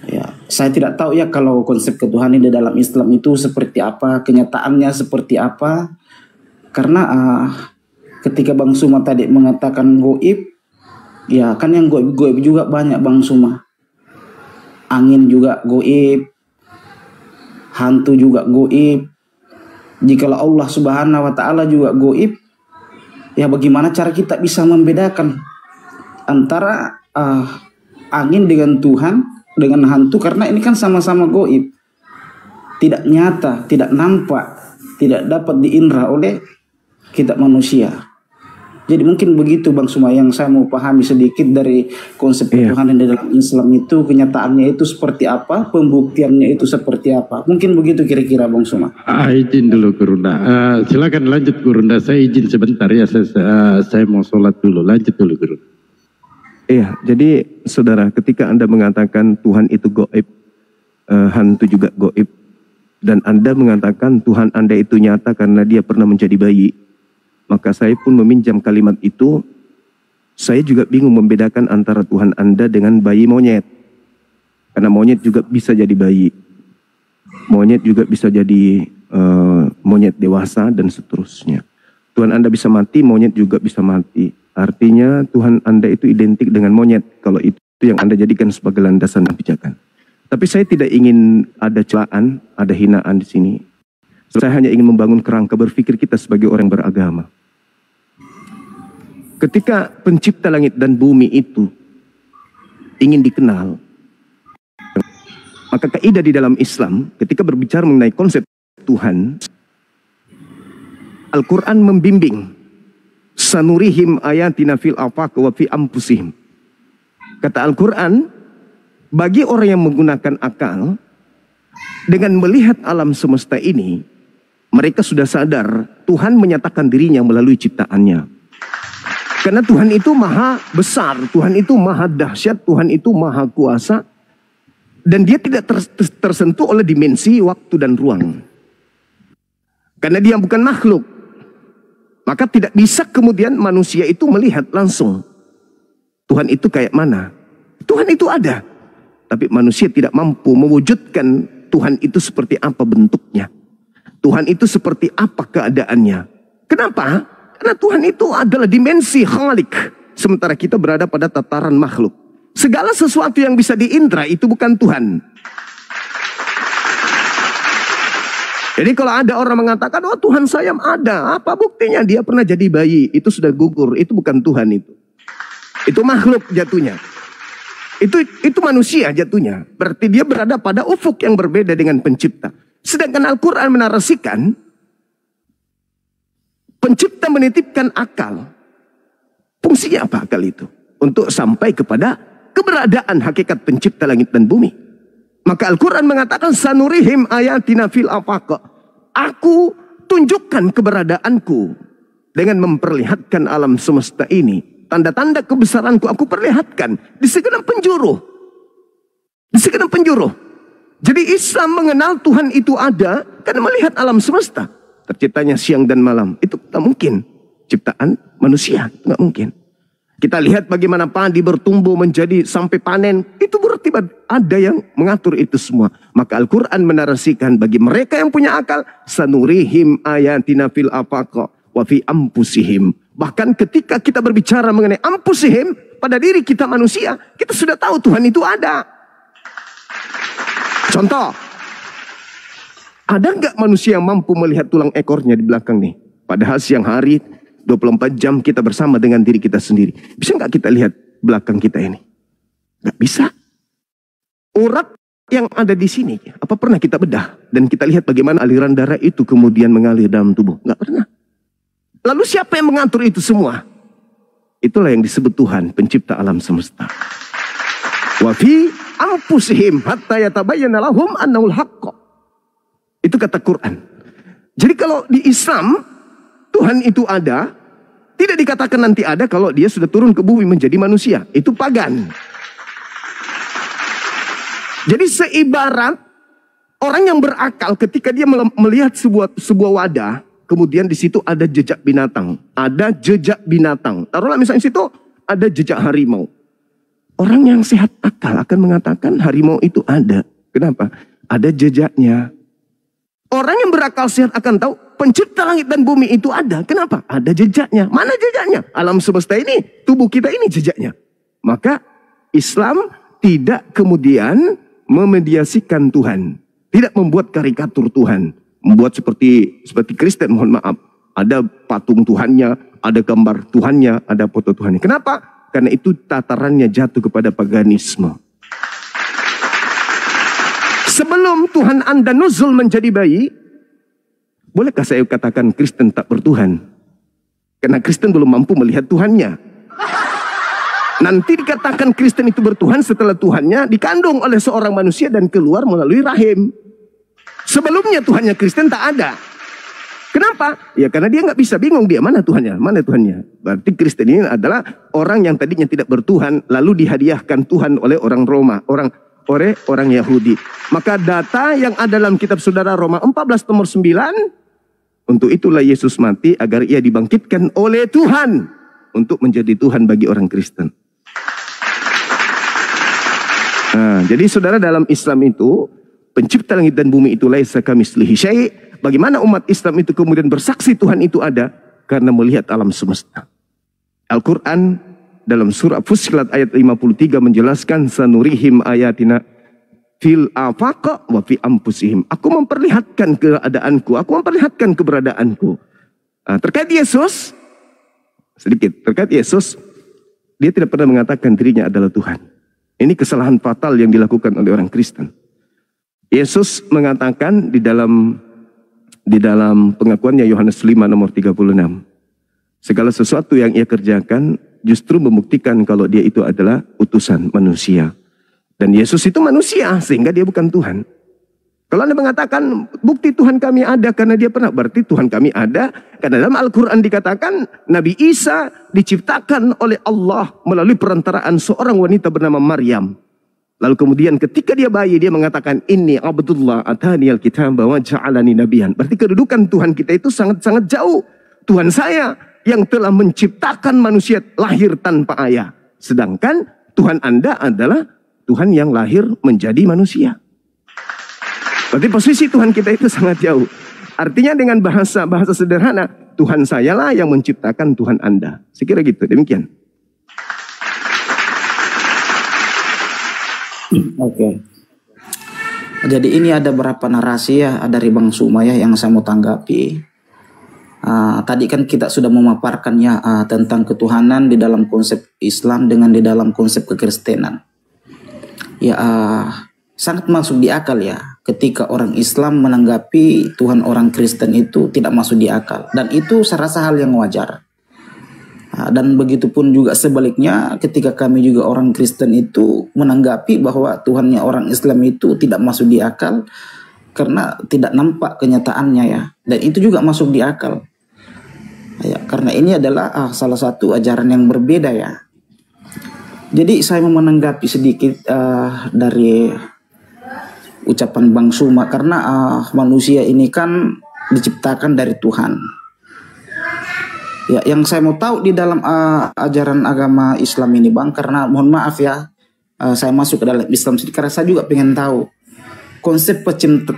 Ya, saya tidak tahu ya kalau konsep ketuhanan di dalam Islam itu seperti apa, kenyataannya seperti apa. Karena ketika Bang Suma tadi mengatakan goib, ya kan yang goib-goib juga banyak Bang Suma. Angin juga goib, hantu juga goib. Jikalau Allah Subhanahu wa Ta'ala juga goib, ya bagaimana cara kita bisa membedakan antara angin dengan Tuhan dengan hantu, karena ini kan sama-sama goib, tidak nyata, tidak nampak, tidak dapat diindra oleh kita manusia. Jadi mungkin begitu Bang Suma yang saya mau pahami sedikit dari konsep ketuhanan di dalam Islam itu, kenyataannya itu seperti apa, pembuktiannya itu seperti apa. Mungkin begitu kira-kira Bang Suma. Izin dulu Gurunda. Silakan lanjut Gurunda. Saya izin sebentar ya. Saya mau sholat dulu. Lanjut dulu Gurunda. Iya, jadi saudara, ketika Anda mengatakan Tuhan itu goib, hantu juga goib, dan Anda mengatakan Tuhan Anda itu nyata karena dia pernah menjadi bayi, maka saya pun meminjam kalimat itu. Saya juga bingung membedakan antara Tuhan Anda dengan bayi monyet. Karena monyet juga bisa jadi bayi. Monyet juga bisa jadi monyet dewasa dan seterusnya. Tuhan Anda bisa mati, monyet juga bisa mati. Artinya Tuhan Anda itu identik dengan monyet. Kalau itu yang Anda jadikan sebagai landasan pijakan. Tapi saya tidak ingin ada celaan, ada hinaan di sini. Saya hanya ingin membangun kerangka berpikir kita sebagai orang beragama. Ketika pencipta langit dan bumi itu ingin dikenal, maka kaidah di dalam Islam ketika berbicara mengenai konsep Tuhan, Al-Quran membimbing, sanurihim ayatina fil afaq wa fi anfusihim. Kata Al-Quran, bagi orang yang menggunakan akal, dengan melihat alam semesta ini, mereka sudah sadar Tuhan menyatakan dirinya melalui ciptaannya. Karena Tuhan itu maha besar, Tuhan itu maha dahsyat, Tuhan itu maha kuasa. Dan dia tidak tersentuh oleh dimensi waktu dan ruang. Karena dia bukan makhluk. Maka tidak bisa kemudian manusia itu melihat langsung Tuhan itu kayak mana. Tuhan itu ada, tapi manusia tidak mampu mewujudkan Tuhan itu seperti apa bentuknya. Tuhan itu seperti apa keadaannya. Kenapa? Karena Tuhan itu adalah dimensi khalik, sementara kita berada pada tataran makhluk. Segala sesuatu yang bisa diindra itu bukan Tuhan. Jadi kalau ada orang mengatakan, oh Tuhan saya ada, apa buktinya? Dia pernah jadi bayi, itu sudah gugur, itu bukan Tuhan itu. Itu makhluk jatuhnya. Itu manusia jatuhnya. Berarti dia berada pada ufuk yang berbeda dengan pencipta. Sedangkan Al-Quran menarasikan, pencipta menitipkan akal. Fungsinya apa akal itu? Untuk sampai kepada keberadaan hakikat pencipta langit dan bumi. Maka Al-Quran mengatakan, sanurihim ayatina fil afaq. Aku tunjukkan keberadaanku dengan memperlihatkan alam semesta ini. Tanda-tanda kebesaranku aku perlihatkan di segenap penjuru. Di segenap penjuru. Jadi Islam mengenal Tuhan itu ada karena melihat alam semesta. Terciptanya siang dan malam. Itu tak mungkin. Ciptaan manusia. Tidak mungkin. Kita lihat bagaimana padi bertumbuh menjadi sampai panen. Itu berarti ada yang mengatur itu semua. Maka Al-Quran menarasikan bagi mereka yang punya akal. Sanurihim ayatina fil afaq wa fi ampusihim. Bahkan ketika kita berbicara mengenai ampusihim. Pada diri kita manusia. Kita sudah tahu Tuhan itu ada. Contoh. Ada nggak manusia yang mampu melihat tulang ekornya di belakang nih? Padahal siang hari 24 jam kita bersama dengan diri kita sendiri. Bisa nggak kita lihat belakang kita ini? Nggak bisa. Urat yang ada di sini, apa pernah kita bedah? Dan kita lihat bagaimana aliran darah itu kemudian mengalir dalam tubuh? Nggak pernah. Lalu siapa yang mengatur itu semua? Itulah yang disebut Tuhan, pencipta alam semesta. Wa fi anfusihim hatta yatabayyana lahum annahul haqq. Itu kata Quran. Jadi kalau di Islam Tuhan itu ada, tidak dikatakan nanti ada kalau dia sudah turun ke bumi menjadi manusia. Itu pagan. Jadi seibarat orang yang berakal ketika dia melihat sebuah wadah, kemudian di situ ada jejak binatang. Ada jejak binatang. Taruhlah misalnya di situ ada jejak harimau. Orang yang sehat akal akan mengatakan harimau itu ada. Kenapa? Ada jejaknya. Orang yang berakal sehat akan tahu pencipta langit dan bumi itu ada. Kenapa? Ada jejaknya. Mana jejaknya? Alam semesta ini, tubuh kita ini jejaknya. Maka Islam tidak kemudian memediasikan Tuhan. Tidak membuat karikatur Tuhan. Membuat seperti Kristen, mohon maaf. Ada patung Tuhannya, ada gambar Tuhannya, ada foto Tuhannya. Kenapa? Karena itu tatarannya jatuh kepada paganisme. Sebelum Tuhan Anda nuzul menjadi bayi, bolehkah saya katakan Kristen tak bertuhan? Karena Kristen belum mampu melihat Tuhannya. Nanti dikatakan Kristen itu bertuhan setelah Tuhannya dikandung oleh seorang manusia dan keluar melalui rahim. Sebelumnya Tuhannya Kristen tak ada. Kenapa? Ya karena dia nggak bisa, bingung dia mana Tuhannya, mana Tuhannya. Berarti Kristen ini adalah orang yang tadinya tidak bertuhan, lalu dihadiahkan Tuhan oleh orang Roma, orang Yahudi. Maka data yang ada dalam kitab saudara Roma 14 nomor 9, untuk itulah Yesus mati agar ia dibangkitkan oleh Tuhan untuk menjadi Tuhan bagi orang Kristen. Nah, jadi saudara, dalam Islam itu pencipta langit dan bumi itu laisa kamitslihi syai'. Bagaimana umat Islam itu kemudian bersaksi Tuhan itu ada? Karena melihat alam semesta. Al-Quran dalam surah Fussilat ayat 53 menjelaskan sanurihim ayatina fil afaq wa fi anfusihim. Aku memperlihatkan keadaanku, aku memperlihatkan keberadaanku. Terkait Yesus, sedikit terkait Yesus, dia tidak pernah mengatakan dirinya adalah Tuhan. Ini kesalahan fatal yang dilakukan oleh orang Kristen. Yesus mengatakan di dalam pengakuannya Yohanes 5 nomor 36, segala sesuatu yang ia kerjakan justru membuktikan kalau dia itu adalah utusan manusia. Dan Yesus itu manusia, sehingga dia bukan Tuhan. Kalau Anda mengatakan bukti Tuhan kami ada karena dia pernah, berarti Tuhan kami ada karena dalam Al-Quran dikatakan Nabi Isa diciptakan oleh Allah melalui perantaraan seorang wanita bernama Maryam. Lalu kemudian ketika dia bayi, dia mengatakan, Inni Abdullah atani al-kitab wa ja'alani nabiyan. Berarti kedudukan Tuhan kita itu sangat-sangat jauh. Tuhan saya yang telah menciptakan manusia lahir tanpa ayah. Sedangkan Tuhan Anda adalah Tuhan yang lahir menjadi manusia. Berarti posisi Tuhan kita itu sangat jauh. Artinya dengan bahasa sederhana, Tuhan sayalah yang menciptakan Tuhan Anda. Saya kira gitu, demikian. Oke. Jadi ini ada beberapa narasi ya dari Bang Suma ya yang saya mau tanggapi. Tadi kan kita sudah memaparkannya tentang ketuhanan di dalam konsep Islam dengan di dalam konsep kekristenan. Ya sangat masuk di akal ya ketika orang Islam menanggapi Tuhan orang Kristen itu tidak masuk di akal, dan itu saya rasa hal yang wajar. Dan begitu pun juga sebaliknya ketika kami juga orang Kristen itu menanggapi bahwa Tuhannya orang Islam itu tidak masuk di akal karena tidak nampak kenyataannya ya, dan itu juga masuk di akal. Ya, karena ini adalah salah satu ajaran yang berbeda ya. Jadi saya mau menanggapi sedikit dari ucapan Bang Suma, karena manusia ini kan diciptakan dari Tuhan. Ya, yang saya mau tahu di dalam ajaran agama Islam ini Bang, karena mohon maaf ya, saya masuk ke dalam Islam sedikit karena saya juga pengen tahu konsep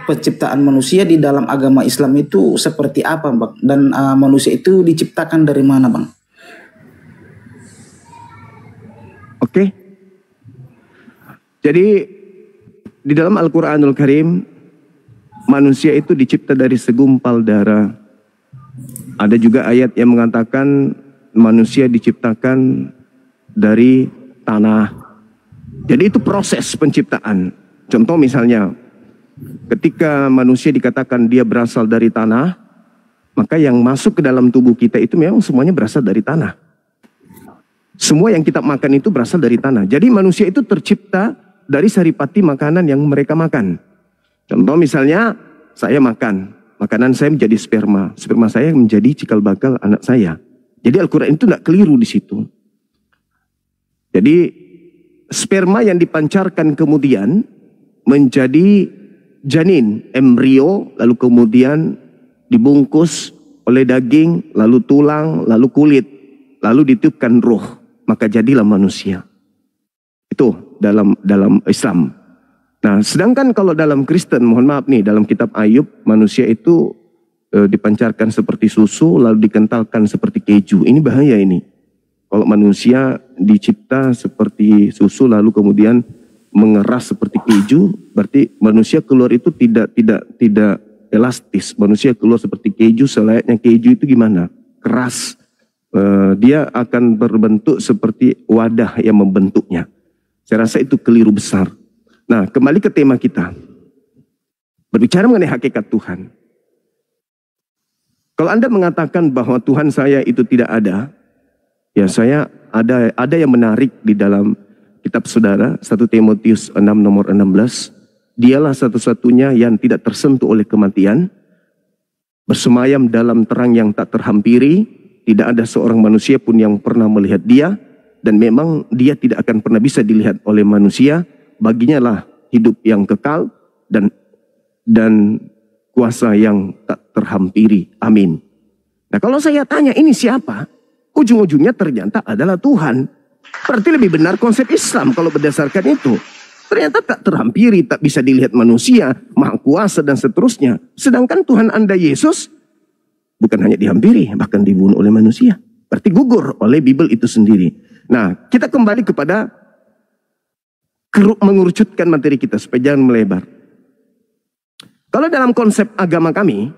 penciptaan manusia di dalam agama Islam itu seperti apa Bang, dan manusia itu diciptakan dari mana Bang? Oke. Jadi di dalam Al-Quranul Karim, manusia itu dicipta dari segumpal darah. Ada juga ayat yang mengatakan manusia diciptakan dari tanah. Jadi itu proses penciptaan. Contoh misalnya, ketika manusia dikatakan dia berasal dari tanah, maka yang masuk ke dalam tubuh kita itu memang semuanya berasal dari tanah. Semua yang kita makan itu berasal dari tanah. Jadi manusia itu tercipta dari saripati makanan yang mereka makan. Contoh misalnya, saya makan, makanan saya menjadi sperma. Sperma saya menjadi cikal bakal anak saya. Jadi Al-Quran itu tidak keliru di situ. Jadi sperma yang dipancarkan kemudian menjadi janin, embrio, lalu kemudian dibungkus oleh daging, lalu tulang, lalu kulit, lalu ditiupkan ruh, maka jadilah manusia. Itu dalam Islam. Nah, sedangkan kalau dalam Kristen, mohon maaf nih, dalam kitab Ayub, manusia itu dipancarkan seperti susu, lalu dikentalkan seperti keju. Ini bahaya ini. Kalau manusia dicipta seperti susu, lalu kemudian mengeras seperti keju, berarti manusia keluar itu tidak elastis. Manusia keluar seperti keju, selayaknya keju itu gimana? Keras. Dia akan berbentuk seperti wadah yang membentuknya. Saya rasa itu keliru besar. Nah, kembali ke tema kita. Berbicara mengenai hakikat Tuhan. Kalau Anda mengatakan bahwa Tuhan saya itu tidak ada, ya saya ada yang menarik di dalam kitab saudara, 1 Timotius 6 nomor 16. Dialah satu-satunya yang tidak tersentuh oleh kematian, bersemayam dalam terang yang tak terhampiri, tidak ada seorang manusia pun yang pernah melihat dia, dan memang dia tidak akan pernah bisa dilihat oleh manusia. Baginya lah hidup yang kekal dan kuasa yang tak terhampiri. Amin. Nah, kalau saya tanya ini siapa? Ujung-ujungnya ternyata adalah Tuhan. Berarti lebih benar konsep Islam kalau berdasarkan itu. Ternyata tak terhampiri, tak bisa dilihat manusia, maha kuasa dan seterusnya. Sedangkan Tuhan Anda Yesus bukan hanya dihampiri, bahkan dibunuh oleh manusia. Berarti gugur oleh Bible itu sendiri. Nah, kita kembali kepada mengerucutkan materi kita supaya jangan melebar. Kalau dalam konsep agama kami,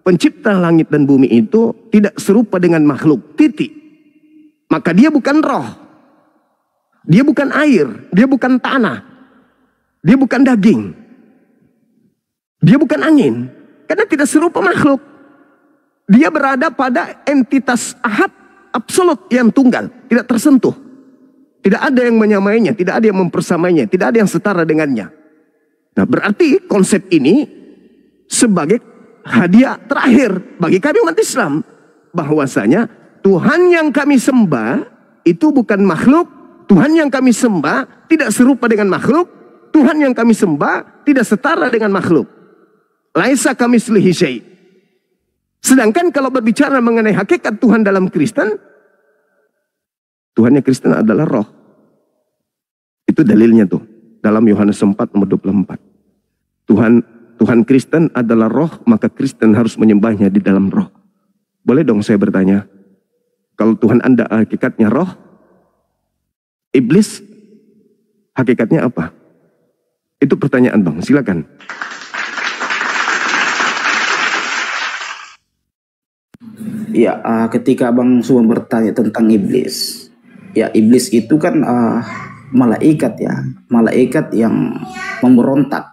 pencipta langit dan bumi itu tidak serupa dengan makhluk, titik. Maka dia bukan roh, dia bukan air, dia bukan tanah, dia bukan daging, dia bukan angin. Karena tidak serupa makhluk. Dia berada pada entitas ahad, absolut yang tunggal, tidak tersentuh. Tidak ada yang menyamainya, tidak ada yang mempersamainya, tidak ada yang setara dengannya. Nah, berarti konsep ini sebagai hadiah terakhir bagi kami umat Islam. Bahwasanya Tuhan yang kami sembah itu bukan makhluk. Tuhan yang kami sembah tidak serupa dengan makhluk. Tuhan yang kami sembah tidak setara dengan makhluk. Laisa kamitslihi syai'. Sedangkan kalau berbicara mengenai hakikat Tuhan dalam Kristen, Tuhannya Kristen adalah roh. Itu dalilnya tuh. Dalam Yohanes 4 nomor 24. Tuhan Kristen adalah roh, maka Kristen harus menyembahnya di dalam roh. Boleh dong saya bertanya, kalau Tuhan Anda hakikatnya roh, iblis hakikatnya apa? Itu pertanyaan Bang, silakan. Ya, ketika Bang Suma bertanya tentang iblis, ya iblis itu kan malaikat ya, malaikat yang memberontak.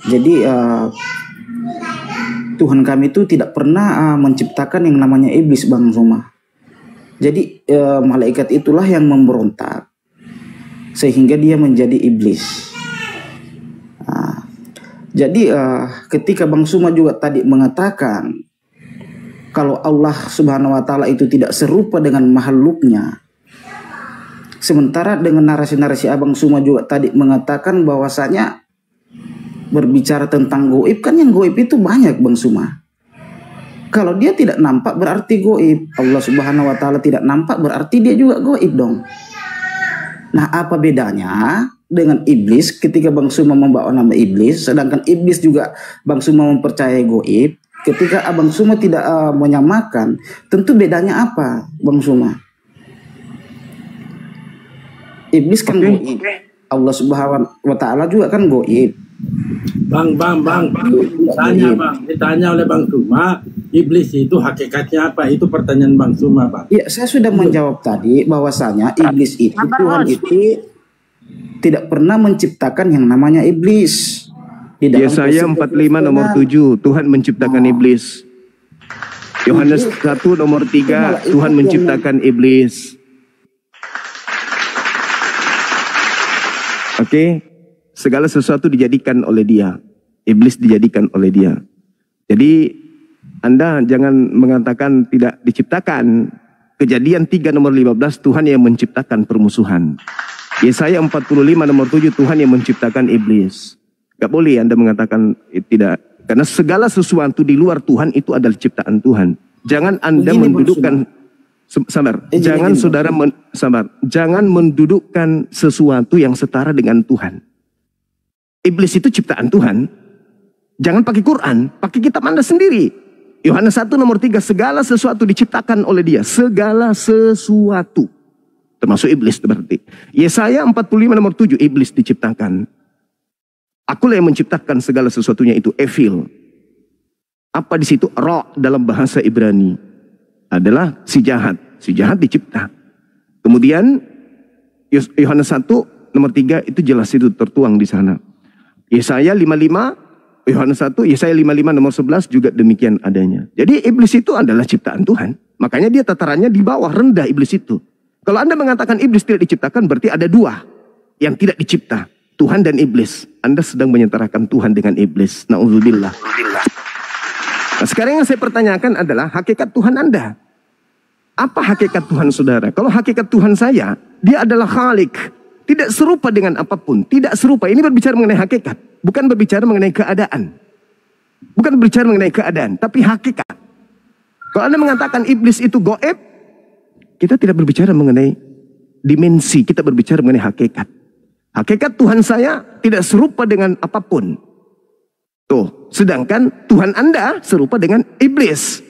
Jadi Tuhan kami itu tidak pernah menciptakan yang namanya iblis, Bang Suma. Jadi malaikat itulah yang memberontak sehingga dia menjadi iblis. Jadi ketika Bang Suma juga tadi mengatakan kalau Allah Subhanahu wa Ta'ala itu tidak serupa dengan makhluknya, sementara dengan narasi-narasi Abang Suma juga tadi mengatakan bahwasanya berbicara tentang goib, kan yang goib itu banyak, Bang Suma. Kalau dia tidak nampak berarti goib, Allah Subhanahu wa Ta'ala tidak nampak berarti dia juga goib dong. Nah, apa bedanya dengan iblis ketika Bang Suma membawa nama iblis, sedangkan iblis juga Bang Suma mempercayai goib? Ketika Abang Suma tidak menyamakan, tentu bedanya apa, Bang Suma? Iblis kan goib, Allah Subhanahu wa Ta'ala juga kan goib. Bang, ditanya oleh Bang Suma, iblis itu hakikatnya apa? Itu pertanyaan Bang Suma, Bang. Ya, saya sudah menjawab tadi bahwasanya iblis itu, Tuhan itu tidak pernah menciptakan yang namanya iblis. Yesaya 45 nomor 7, Tuhan menciptakan iblis. Yohanes 1 nomor 3, Tuhan menciptakan iblis. Oke, segala sesuatu dijadikan oleh dia. Iblis dijadikan oleh dia. Jadi Anda jangan mengatakan tidak diciptakan. Kejadian 3 nomor 15, Tuhan yang menciptakan permusuhan. Yesaya 45 nomor 7, Tuhan yang menciptakan iblis. Gak boleh Anda mengatakan tidak. Karena segala sesuatu di luar Tuhan itu adalah ciptaan Tuhan. Jangan Anda mendudukkan, sabar. Jangan saudara sabar. Jangan mendudukkan sesuatu yang setara dengan Tuhan. Iblis itu ciptaan Tuhan. Jangan pakai Quran, pakai kitab Anda sendiri. Yohanes 1 nomor 3, segala sesuatu diciptakan oleh dia. Segala sesuatu. Termasuk iblis berarti. Yesaya 45 nomor 7, iblis diciptakan. Akulah yang menciptakan segala sesuatunya, itu Evil. Apa di situ? Roh dalam bahasa Ibrani adalah si jahat. Si jahat dicipta. Kemudian Yohanes 1 nomor 3 itu jelas itu tertuang di sana. Yesaya 55, Yohanes 1, Yesaya 55 nomor 11 juga demikian adanya. Jadi iblis itu adalah ciptaan Tuhan. Makanya dia tatarannya di bawah, rendah iblis itu. Kalau Anda mengatakan iblis tidak diciptakan, berarti ada dua yang tidak dicipta. Tuhan dan iblis. Anda sedang menyetarakan Tuhan dengan iblis. Na'udzubillah. Nah, sekarang yang saya pertanyakan adalah hakikat Tuhan Anda. Apa hakikat Tuhan saudara? Kalau hakikat Tuhan saya, dia adalah Khalik. Tidak serupa dengan apapun. Tidak serupa. Ini berbicara mengenai hakikat. Bukan berbicara mengenai keadaan. Bukan berbicara mengenai keadaan. Tapi hakikat. Kalau Anda mengatakan iblis itu goib, kita tidak berbicara mengenai dimensi. Kita berbicara mengenai hakikat. Hakikat Tuhan saya tidak serupa dengan apapun. Tuh. Sedangkan Tuhan Anda serupa dengan iblis.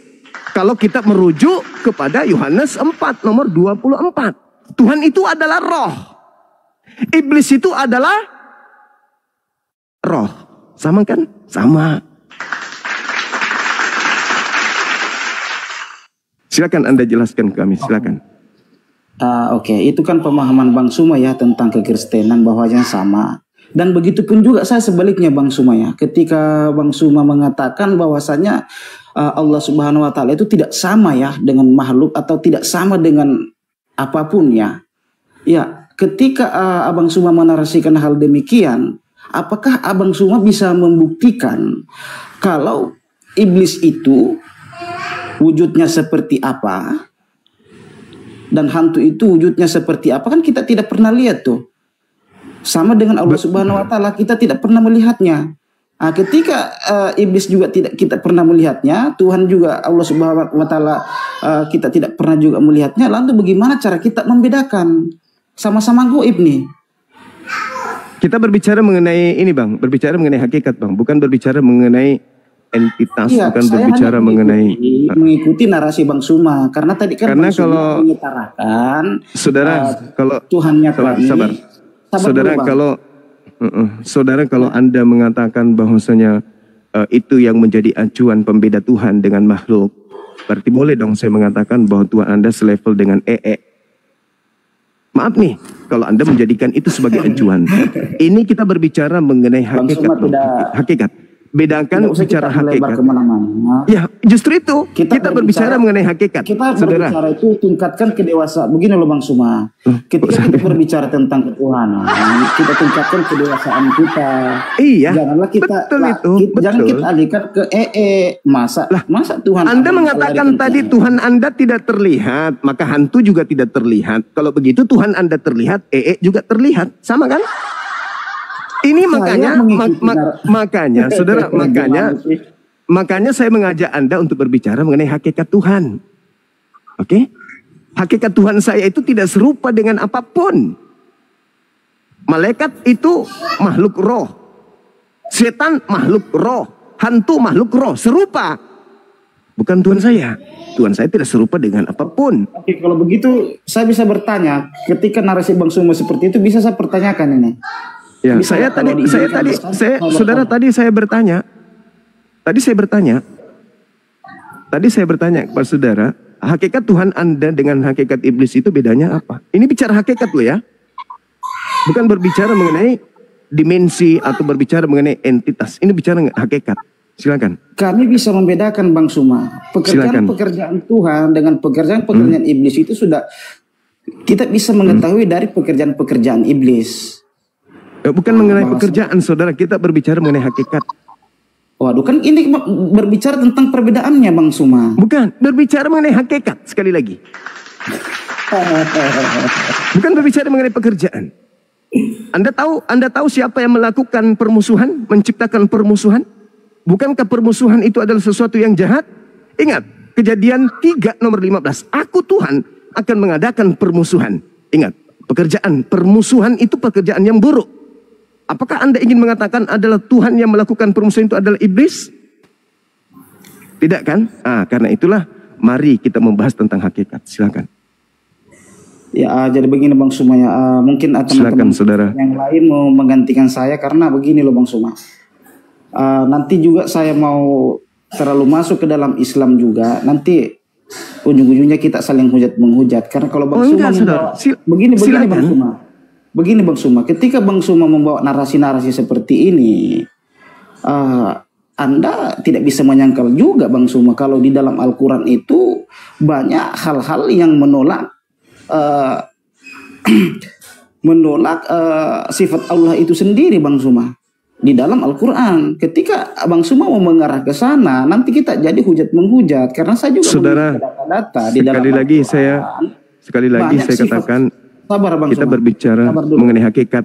Kalau kita merujuk kepada Yohanes 4 nomor 24. Tuhan itu adalah roh. Iblis itu adalah roh. Sama kan? Sama. Silakan Anda jelaskan ke kami, silakan. Oke, itu kan pemahaman Bang Suma ya tentang kekristenan bahwanya sama. Dan begitu pun juga saya sebaliknya Bang Suma ya. Ketika Bang Suma mengatakan bahwasanya Allah Subhanahu wa Ta'ala itu tidak sama ya dengan makhluk atau tidak sama dengan apapun ya. Ya, ketika Abang Suma menarasikan hal demikian, apakah Abang Suma bisa membuktikan kalau iblis itu wujudnya seperti apa dan hantu itu wujudnya seperti apa? Kan kita tidak pernah lihat tuh. Sama dengan Allah Subhanahu wa Ta'ala, kita tidak pernah melihatnya. Ketika iblis juga tidak kita pernah melihatnya, Tuhan juga Allah Subhanahu wa taala kita tidak pernah juga melihatnya, lalu bagaimana cara kita membedakan? Sama-sama gaib nih. Kita berbicara mengenai ini Bang, berbicara mengenai hakikat Bang, bukan berbicara mengenai entitas, bukan berbicara mengenai mengikuti narasi Bang Suma, karena tadi kan Bang Suma mengutarakan saudara kalau Tuhannya kami, saudara kalau saudara kalau Anda mengatakan bahwasanya itu yang menjadi acuan pembeda Tuhan dengan makhluk, berarti boleh dong saya mengatakan bahwa Tuhan Anda selevel dengan EE. Maaf nih, kalau Anda menjadikan itu sebagai acuan. Ini kita berbicara mengenai hakikat. Hakikat. Bedakan bicara hakikat. Ya, justru itu kita berbicara mengenai hakikat. Kita berbicara itu tingkatkan kedewasaan. Begini loh Bang Suma. Ketika kita berbicara tentang ketuhanan, kita tingkatkan kedewasaan kita. Iya. Janganlah kita jangan kita alihkan ke masa Tuhan. Anda mengatakan tadi Tuhan Anda tidak terlihat, maka hantu juga tidak terlihat. Kalau begitu Tuhan Anda terlihat, juga terlihat. Sama kan? Ini makanya saudara, makanya saya mengajak Anda untuk berbicara mengenai hakikat Tuhan. Oke? Hakikat Tuhan saya itu tidak serupa dengan apapun. Malaikat itu makhluk roh. Setan makhluk roh. Hantu makhluk roh. Serupa. Bukan Tuhan saya. Tuhan saya tidak serupa dengan apapun. Oke, kalau begitu saya bisa bertanya, ketika narasi Bang Suma seperti itu bisa saya pertanyakan ini. Ya, saya bertanya kepada saudara, hakikat Tuhan Anda dengan hakikat iblis itu bedanya apa? Ini bicara hakikat loh ya. Bukan berbicara mengenai dimensi atau berbicara mengenai entitas. Ini bicara hakikat. Silakan. Kami bisa membedakan Bang Suma. Pekerjaan Tuhan dengan pekerjaan iblis itu sudah kita bisa mengetahui dari pekerjaan iblis. Bukan mengenai pekerjaan saudara, kita berbicara mengenai hakikat. Waduh, kan ini berbicara tentang perbedaannya Bang Suma. Bukan, berbicara mengenai hakikat sekali lagi. Bukan berbicara mengenai pekerjaan. Anda tahu siapa yang melakukan permusuhan, menciptakan permusuhan? Bukankah permusuhan itu adalah sesuatu yang jahat? Ingat, Kejadian 3 nomor 15. Aku Tuhan akan mengadakan permusuhan. Ingat, pekerjaan permusuhan itu pekerjaan yang buruk. Apakah Anda ingin mengatakan adalah Tuhan yang melakukan permusuhan itu adalah iblis? Tidak kan? Karena itulah mari kita membahas tentang hakikat. Silakan. Ya, jadi begini Bang Suma ya. Mungkin teman-teman yang lain mau menggantikan saya karena begini loh Bang Suma. Nanti juga saya mau terlalu masuk ke dalam Islam juga. Nanti ujung-ujungnya kita saling menghujat. Karena kalau Bang Suma begini Bang Suma. Begini Bang Suma, ketika Bang Suma membawa narasi-narasi seperti ini, Anda tidak bisa menyangkal juga Bang Suma kalau di dalam Al-Quran itu banyak hal-hal yang menolak sifat Allah itu sendiri Bang Suma. Di dalam Al-Quran, ketika Bang Suma mau mengarah ke sana, nanti kita jadi hujat-menghujat. Karena saya juga saudara, data-data di dalam sekali lagi saya katakan, kita berbicara mengenai hakikat,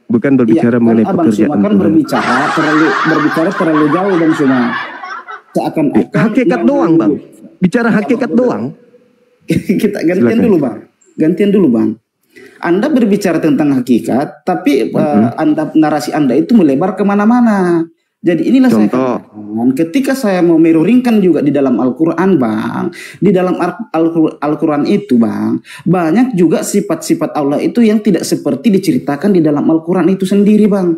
bukan berbicara mengenai pekerjaan. Kan berbicara terlalu jauh Bang Suma. Hakikat doang Bang. Bicara hakikat doang. Kita gantian dulu Bang. Anda berbicara tentang hakikat, tapi narasi Anda itu melebar kemana-mana. Jadi inilah saya katakan, ketika saya mau meroringkan juga di dalam Al-Quran Bang, di dalam Al-Quran itu Bang, banyak juga sifat-sifat Allah itu yang tidak seperti diceritakan di dalam Al-Quran itu sendiri Bang.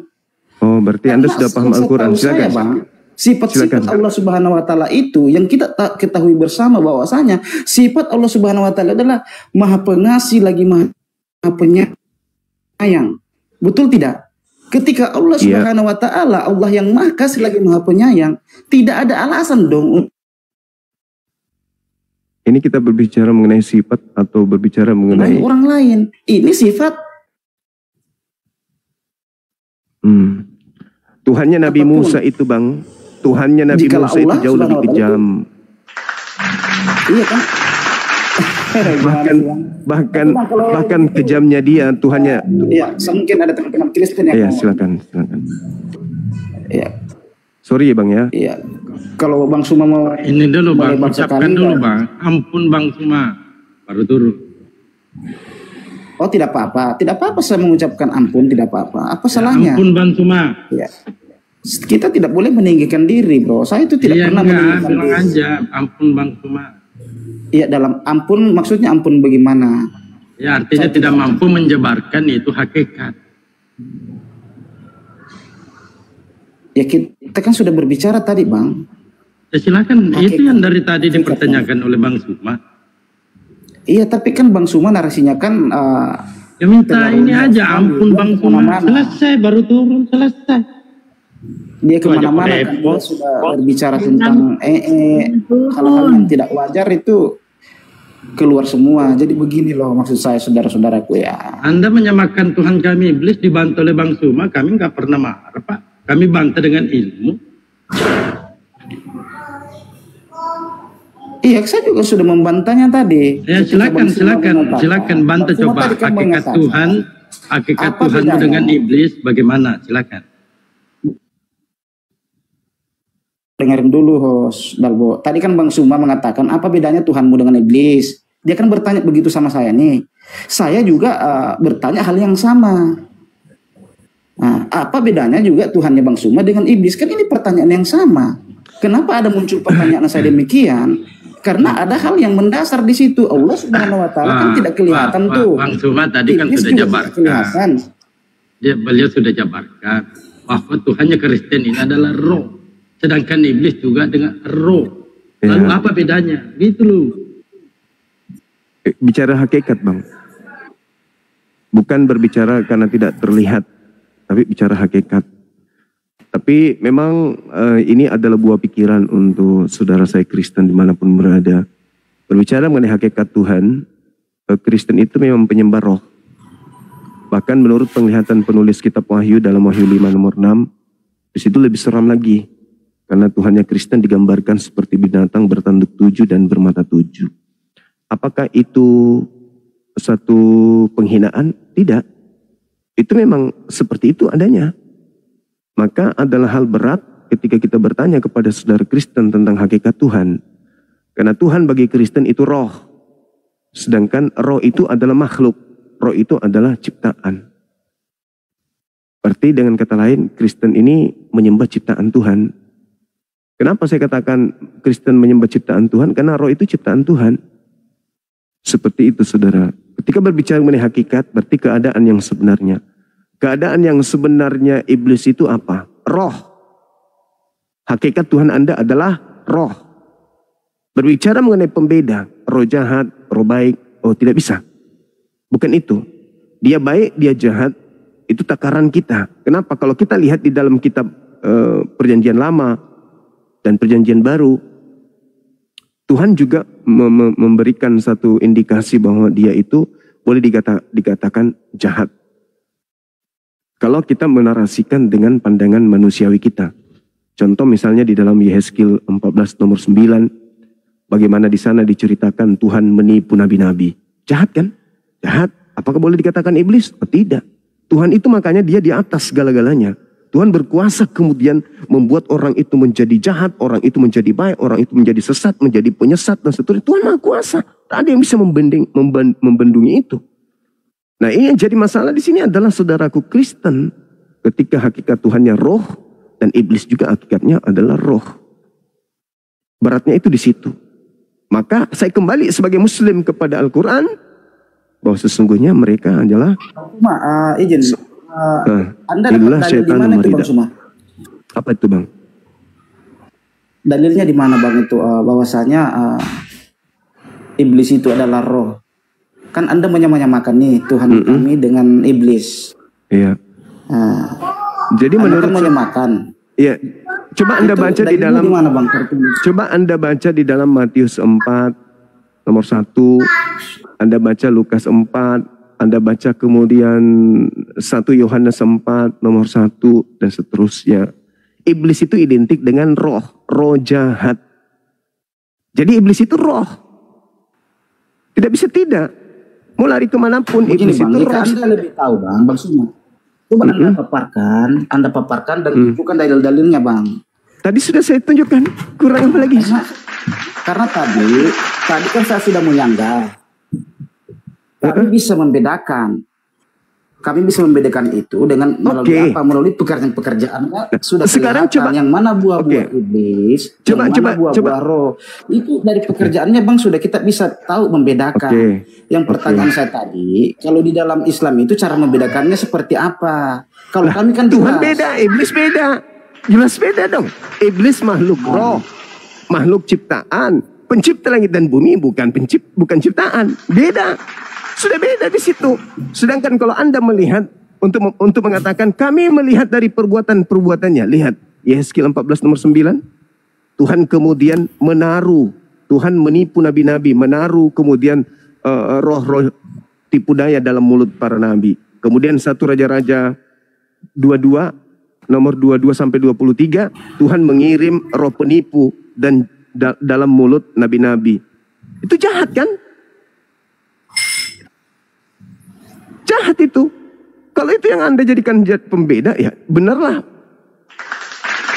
Oh, berarti Anda sudah paham Al-Quran. Silakan. Sifat-sifat Allah Subhanahu wa taala itu yang kita ketahui bersama bahwasanya sifat Allah Subhanahu wa taala adalah Maha Pengasih lagi Maha Penyayang. Betul tidak? Ketika Allah Subhanahu wa taala, Allah yang Maha Kasih lagi Maha Penyayang, tidak ada alasan dong. Ini kita berbicara mengenai sifat atau berbicara mengenai orang lain. Ini sifat. Tuhannya Nabi Musa itu Bang. Tuhannya Nabi Musa itu jauh lebih kejam. Iya kan? bahkan kejamnya dia Tuhannya. Iya, mungkin ada teman-teman Kristen yang. Iya, silakan. Iya. Sorry ya Bang ya. Iya. Kalau Bang Suma mau ini dulu Bang, ucapkan dulu kan? Bang. Ampun Bang Suma, baru turun. Oh tidak apa-apa, tidak apa-apa saya mengucapkan ampun, tidak apa-apa. Apa salahnya? Ampun Bang Suma. Ya. Kita tidak boleh meninggikan diri, bro. Saya itu tidak pernah meninggikan bilang diri. aja ampun Bang Suma. Iya, dalam ampun maksudnya ampun bagaimana? Ya artinya saya tidak mampu menjabarkan itu hakikat. Ya kita kan sudah berbicara tadi Bang. Ya silakan, itu yang dari tadi dipertanyakan oleh Bang Suma. Iya, tapi kan Bang Suma narasinya kan ya minta ini aja, ampun Bang Suma. Selesai, baru turun, selesai. Dia kemana-mana kan, dia sudah berbicara tentang hal-hal yang tidak wajar itu keluar semua. Jadi begini loh maksud saya saudara-saudaraku ya. Anda menyamakan Tuhan kami iblis dibantu oleh Bang Suma, kami nggak pernah marah Pak. Kami bantah dengan ilmu. Iya, saya juga sudah membantahnya tadi. Ya silakan bantah coba hakikat Tuhan, hakikat Tuhanmu dengan iblis bagaimana? Silakan. Dengarin dulu host Dalbo. Tadi kan Bang Suma mengatakan apa bedanya Tuhanmu dengan iblis. Dia kan bertanya begitu sama saya nih. Saya juga bertanya hal yang sama. Nah, apa bedanya juga Tuhannya Bang Suma dengan iblis? Kan ini pertanyaan yang sama. Kenapa ada muncul pertanyaan saya demikian? Karena ada hal yang mendasar di situ. Allah Subhanahu wa taala kan tidak kelihatan tuh. Bang Suma tadi kan iblis sudah jabarkan. Beliau sudah jabarkan bahwa Tuhannya Kristen ini adalah roh. Sedangkan iblis juga dengan roh. Lalu apa bedanya? Gitu loh. Bicara hakikat Bang. Bukan berbicara karena tidak terlihat, tapi bicara hakikat. Tapi memang ini adalah buah pikiran untuk saudara saya Kristen dimanapun berada. Berbicara mengenai hakikat Tuhan, Kristen itu memang penyembah roh. Bahkan menurut penglihatan penulis kitab Wahyu dalam Wahyu 5 nomor 6, di situ lebih seram lagi. Karena Tuhannya Kristen digambarkan seperti binatang bertanduk 7 dan bermata 7. Apakah itu satu penghinaan? Tidak. Itu memang seperti itu adanya. Maka adalah hal berat ketika kita bertanya kepada saudara Kristen tentang hakikat Tuhan. Karena Tuhan bagi Kristen itu roh. Sedangkan roh itu adalah makhluk. Roh itu adalah ciptaan. Berarti dengan kata lain, Kristen ini menyembah ciptaan Tuhan. Kenapa saya katakan Kristen menyembah ciptaan Tuhan? Karena roh itu ciptaan Tuhan. Seperti itu saudara. Ketika berbicara mengenai hakikat, berarti keadaan yang sebenarnya. Keadaan yang sebenarnya iblis itu apa? Roh. Hakikat Tuhan Anda adalah roh. Berbicara mengenai pembeda, roh jahat, roh baik, oh tidak bisa. Bukan itu. Dia baik, dia jahat, itu takaran kita. Kenapa? Kalau kita lihat di dalam kitab Perjanjian Lama dan Perjanjian Baru, Tuhan juga memberikan satu indikasi bahwa dia itu boleh dikatakan jahat. Kalau kita menarasikan dengan pandangan manusiawi kita. Contoh misalnya di dalam Yehezkiel 14 nomor 9, bagaimana di sana diceritakan Tuhan menipu nabi-nabi. Jahat kan? Jahat. Apakah boleh dikatakan iblis? Oh, tidak. Tuhan itu makanya dia di atas segala-galanya. Tuhan berkuasa kemudian membuat orang itu menjadi jahat, orang itu menjadi baik, orang itu menjadi sesat, menjadi penyesat dan seterusnya. Tuhan Maha Kuasa. Tak ada yang bisa membendungi itu. Nah, ini yang jadi masalah di sini adalah saudaraku Kristen, ketika hakikat Tuhannya roh dan iblis juga hakikatnya adalah roh. Beratnya itu di situ. Maka saya kembali sebagai Muslim kepada Al-Quran bahwa sesungguhnya mereka adalah izin. Anda dapat dalil di mana itu Bang Suma? Apa itu Bang? Dalilnya di mana Bang itu bahwasanya iblis itu adalah roh? Kan Anda menyamakan nih Tuhan kami dengan iblis. Iya. Jadi Anda menurut kan menyamakan. Iya. Coba Anda baca di dalam di mana, Bang? Coba Anda baca di dalam Matius 4 nomor 1. Anda baca Lukas 4, Anda baca kemudian 1 Yohanes 4 nomor 1 dan seterusnya. Iblis itu identik dengan roh jahat. Jadi iblis itu roh. Tidak bisa tidak. Mau lari kemanapun iblis itu roh. Anda lebih tahu Bang Suma. Coba Anda paparkan dan tunjukkan dalil-dalilnya Bang. Tadi sudah saya tunjukkan. Kurang apa lagi? Karena tadi kan saya sudah menyanggah. Kami bisa membedakan. Kami bisa membedakan itu dengan melalui apa? Melalui pekerjaan-pekerjaannya sudah sekarang kelihatan yang mana buah-buah iblis, yang mana buah-buah roh. Itu dari pekerjaannya Bang sudah kita bisa tahu membedakan. Yang pertanyaan saya tadi, kalau di dalam Islam itu cara membedakannya seperti apa? Kalau kami kan Tuhan beda, iblis beda. Jelas beda dong. Iblis makhluk roh, makhluk ciptaan. Pencipta langit dan bumi bukan ciptaan. Beda. Sudah beda di situ. Sedangkan kalau Anda melihat untuk mengatakan kami melihat dari perbuatan-perbuatannya. Lihat Yehezkiel 14 nomor 9. Tuhan kemudian menaruh, Tuhan menipu nabi-nabi, menaruh kemudian roh-roh tipu daya dalam mulut para nabi. Kemudian 1 Raja-Raja 22 nomor 22 sampai 23, Tuhan mengirim roh penipu dan dalam mulut nabi-nabi. Itu jahat kan? Jahat itu. Kalau itu yang Anda jadikan pembeda, ya benarlah.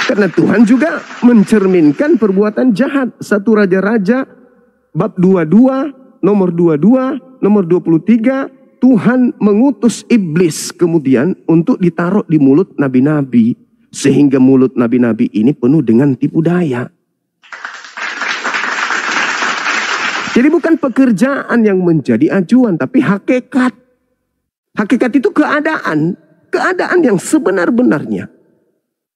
Karena Tuhan juga mencerminkan perbuatan jahat. 1 Raja-Raja bab 22, nomor 22, nomor 23, Tuhan mengutus iblis kemudian untuk ditaruh di mulut nabi-nabi. Sehingga mulut nabi-nabi ini penuh dengan tipu daya. Jadi bukan pekerjaan yang menjadi acuan, tapi hakikat. Hakikat itu keadaan yang sebenar-benarnya.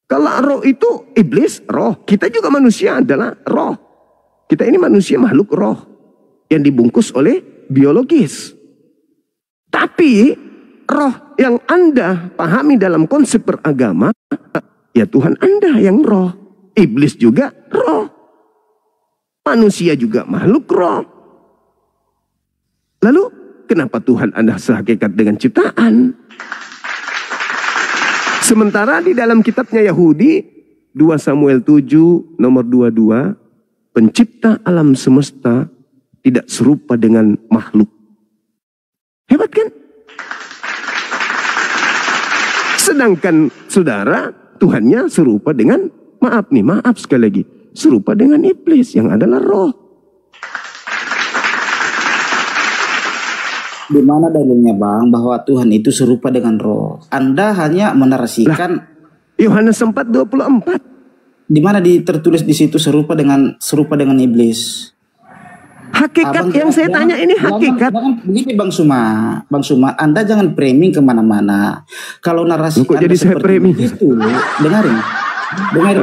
Kalau roh itu iblis, roh. Kita juga manusia adalah roh. Kita ini manusia makhluk roh yang dibungkus oleh biologis. Tapi roh yang Anda pahami dalam konsep beragama, ya Tuhan Anda yang roh. Iblis juga roh. Manusia juga makhluk roh. Lalu kenapa Tuhan Anda sehakikat dengan ciptaan? Sementara di dalam kitabnya Yahudi 2 Samuel 7 nomor 22, pencipta alam semesta tidak serupa dengan makhluk. Hebat kan? Sedangkan saudara, Tuhannya serupa dengan, maaf sekali lagi, serupa dengan iblis yang adalah roh. Di mana dalilnya Bang bahwa Tuhan itu serupa dengan roh? Anda hanya menarasikan Yohanes 4:24. Di mana tertulis di situ serupa dengan iblis? Hakikat yang saya tanya ini hakikat. Begini Bang Suma, Anda jangan framing kemana-mana. Kalau narasi Anda seperti itu, dengarin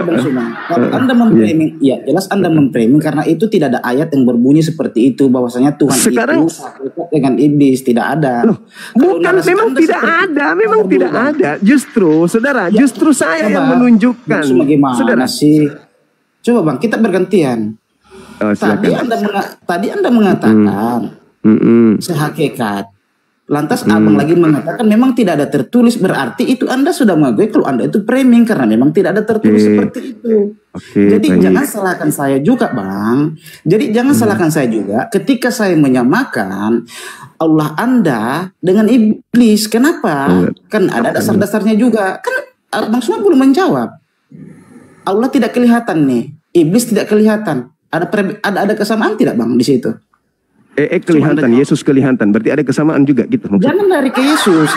Bang Suma. Kalau Anda memframing, ya jelas Anda memframing karena itu tidak ada ayat yang berbunyi seperti itu bahwasanya Tuhan itu hakikat dengan iblis, tidak ada. Bukan, memang tidak ada. Justru, saudara, justru saya yang menunjukkan. Saudara sih, coba Bang, kita bergantian. Tadi Anda mengatakan sehakikat. Lantas Abang lagi mengatakan memang tidak ada tertulis, berarti itu Anda sudah mengakui kalau Anda itu framing karena memang tidak ada tertulis seperti itu. Jadi jangan salahkan saya juga Bang. Jadi jangan salahkan saya juga ketika saya menyamakan Allah Anda dengan iblis. Kenapa? Kan ada dasar-dasarnya juga. Kan Abang semua belum menjawab. Allah tidak kelihatan nih, iblis tidak kelihatan. Ada kesamaan tidak Bang di situ? Kelihatan, Yesus kelihatan. Berarti ada kesamaan juga gitu maksudnya. Jangan lari ke Yesus,